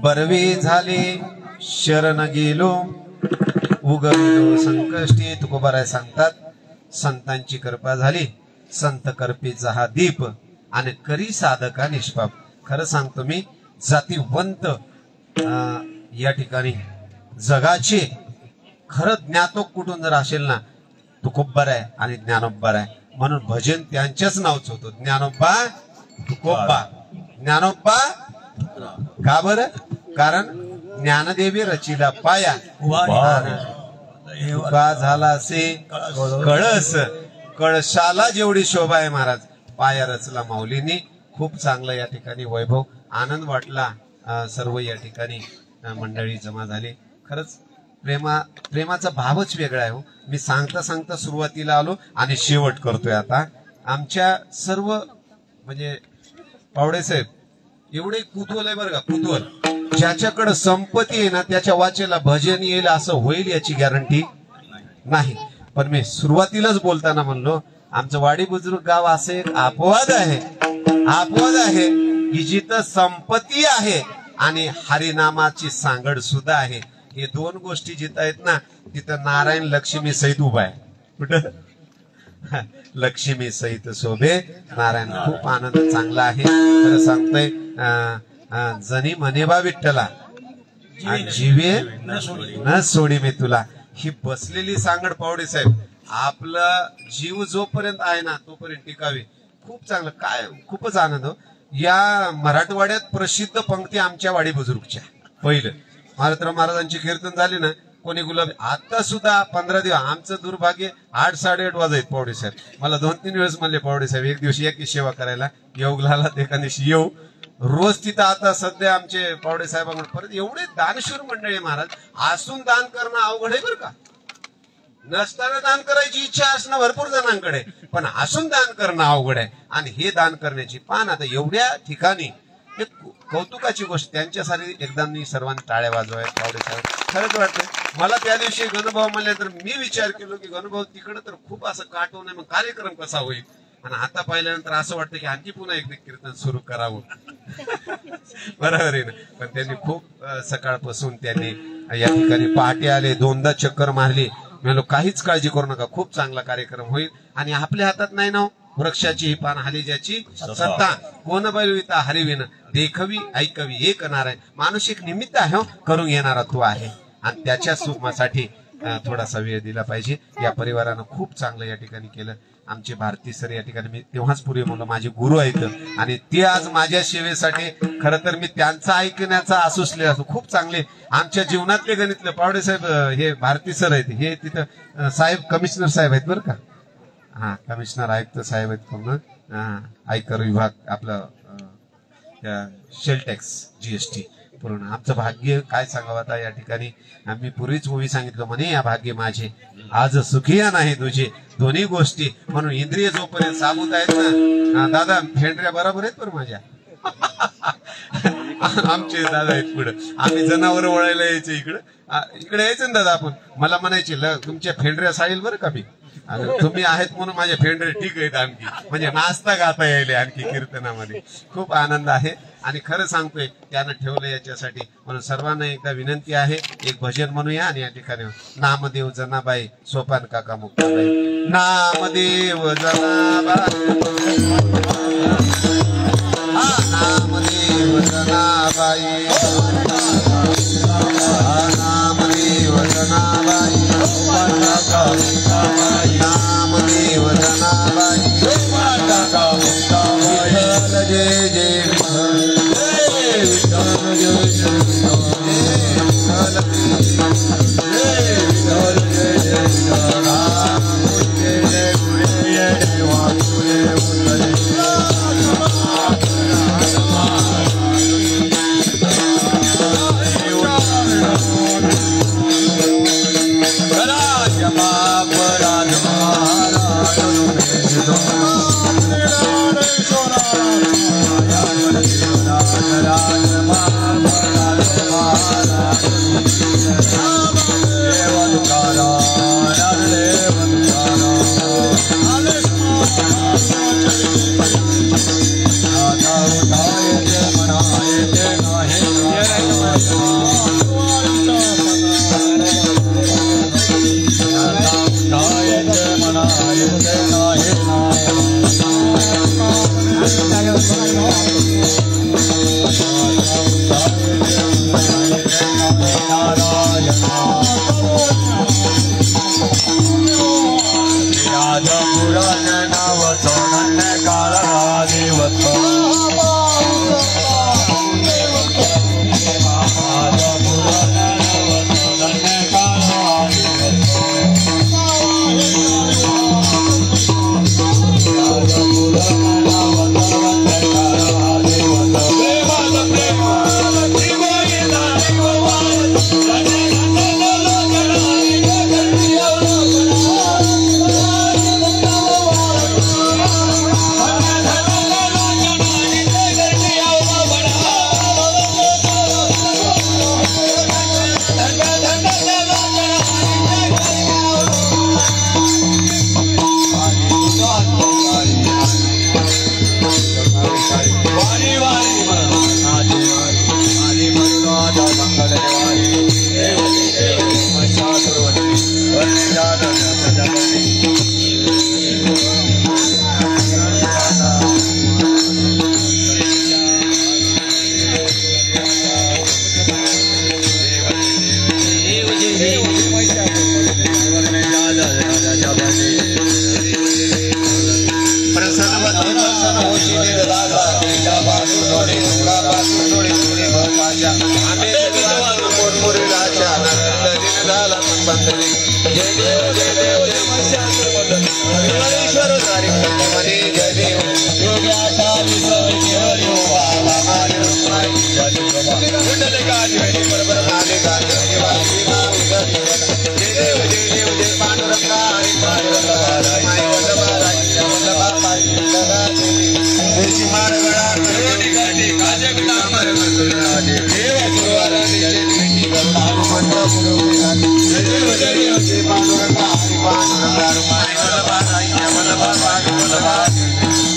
बरवे झाले शरण गेलो उगविलो संकष्टी तुकोबाराय सांगतात संतांची कृपा झाली संत कृपेचा हा दीप आणि करी साधका निष्पाप खरं सांगतो मी जातीवंत या ठिकाणी जगाचे खरं ज्ञातो कुठून जर असेल ना तुकोबार आहे आणि ज्ञानोबार आहे म्हणून भजन त्यांच्याच नावच होतं ज्ञानोबा तुकोबा ज्ञानोबा का बरं कारण ज्ञानदेवी रचिला पाया तुका झाला असे कळस कळशाला जेवढी शोभा आहे महाराज पाया रचला माऊलींनी खूप चांगलं या ठिकाणी वैभव आनंद वाटला सर्व या ठिकाणी मंडळी जमा झाली खरंच प्रेमाचा भावच वेगळा आहे हो मी सांगता सांगता सुरुवातीला आलो आणि शेवट करतोय आता आमच्या सर्व म्हणजे पावडे साहेब एवढे कुतूहल आहे बरं का कुतूहल ज्याच्याकडे संपत्ती आहे ना त्याच्या वाचेला भजन येईल असं होईल याची गॅरंटी नाही पण मी सुरुवातीलाच बोलताना म्हणलो आमचं वाडी बुजुर्ग गाव असं एक अपवाद आहे की जिथं संपत्ती आहे आणि हरिनामाची सांगड सुद्धा आहे हे दोन गोष्टी जिथं आहेत ना तिथं नारायण लक्ष्मी सहित उभा आहे कुठं लक्ष्मी सहित शोभे नारायण खूप आनंद चांगला आहे खरं सांगतोय जनी म्हणेबा विठ्ठला जीवे न सोडी मी तुला ही बसलेली सांगड पावडे साहेब आपला जीव जोपर्यंत आहे ना तोपर्यंत टिकावी खूप चांगलं काय खूपच आनंद हो या मराठवाड्यात प्रसिद्ध पंक्ती आमच्या वाडी बुजुर्गच्या पहिलं महाराष्ट्र महाराजांची कीर्तन झाली ना कोणी गुलाबी आता सुद्धा 15 दिवस आमचं दुर्भाग्य 8-8:30 वाजत पावडे साहेब मला 2-3 वेळेस म्हणले पावडे साहेब एक दिवशी एकी सेवा करायला योगलाला एका दिवशी येऊ रोज तिथं आता सध्या आमचे पावडे साहेबांकडे परत एवढे दानशूर मंडळी महाराज असून दान करणं अवघड आहे बरं का नसताना दान करायची इच्छा असणं भरपूर जणांकडे पण असून दान करणं अवघड आहे आणि हे दान करण्याची पान आता एवढ्या ठिकाणी कौतुकाची गोष्ट त्यांच्यासाठी एकदा मी सर्वांनी टाळ्या वाजवाय पावडे साहेब खरंच वाटतं मला त्या दिवशी गणभाऊ म्हणले तर मी विचार केलो की गणभाऊ तिकडे तर खूप असं काटवून आहे मग कार्यक्रम कसा होईल आणि आता पाहिल्यानंतर असं वाटतं की आणखी पुन्हा एकदा कीर्तन सुरू करावं बरोबर आहे ना पण त्यांनी खूप सकाळपासून त्यांनी या ठिकाणी पहाटे आले 2दा चक्कर मारली म्हणलो काहीच काळजी करू नका खूप चांगला कार्यक्रम होईल आणि आपल्या हातात नाही ना वृक्षाची ही पान हाली ज्याची सत्ता, कोण बैलविता हरिविन, देखवी ऐकवी एक नारायण. मानुषिक निमित्त आहे हो, करून येणारा तू आहे. आणि त्याच्या सुखासाठी थोडासा वेळ दिला पाहिजे. या परिवारानं खूप चांगलं या ठिकाणी केलं. आमचे भारती सर या ठिकाणी, मी तेव्हाच पूर्वी म्हणलं माझे गुरु आहेत आणि ते आज माझ्या सेवेसाठी, खरं तर मी त्यांचा ऐकण्याचा आसुसले असतो. खूप चांगले आमच्या जीवनातले गणितले पावडे साहेब हे भारती सर आहेत, हे तिथं साहेब कमिशनर साहेब आहेत बरं का. हा, कमिशनर आयुक्त साहेब आहेत पूर्ण, आयकर विभाग आपलं शेल टॅक्स जीएसटी पूर्ण. आमचं भाग्य काय सांगावं आता या ठिकाणी. आम्ही पूर्वीच मूवी सांगितलं म्हणे, या भाग्य माझे आज सुखिया नाही तुझे दोन्ही गोष्टी. म्हणून इंद्रिय जोपर्यंत साबूत आहेत ना दादा, फेंडऱ्या बरोबर आहेत बरं माझ्या. आमचे दादा आहेत पुढे. आम्ही जनावर वळायला यायचे इकडे यायचं ना दादा आपण. मला म्हणायचे तुमच्या फेंडऱ्या साईल बरं का मी, तुम्ही आहेत म्हणून माझे फेंडरे ठीक आहेत आणखी, म्हणजे नाचता गाता यायले आणखी कीर्तनामध्ये. खूप आनंद आहे आणि खरं सांगतोय त्यानं ठेवलं याच्यासाठी. म्हणून सर्वांना एकदा विनंती आहे, एक भजन म्हणूया आणि या ठिकाणी नामदेव जनाबाई सोपान काका मुक्ताबाई. नामदेव जनाबाई, नामदेव जनाबाई, नामदेव जनाबाई, नामदेव जनाबाई, विठ्ठल जय जय विठ्ठल, जय जय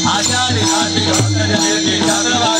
आचार्य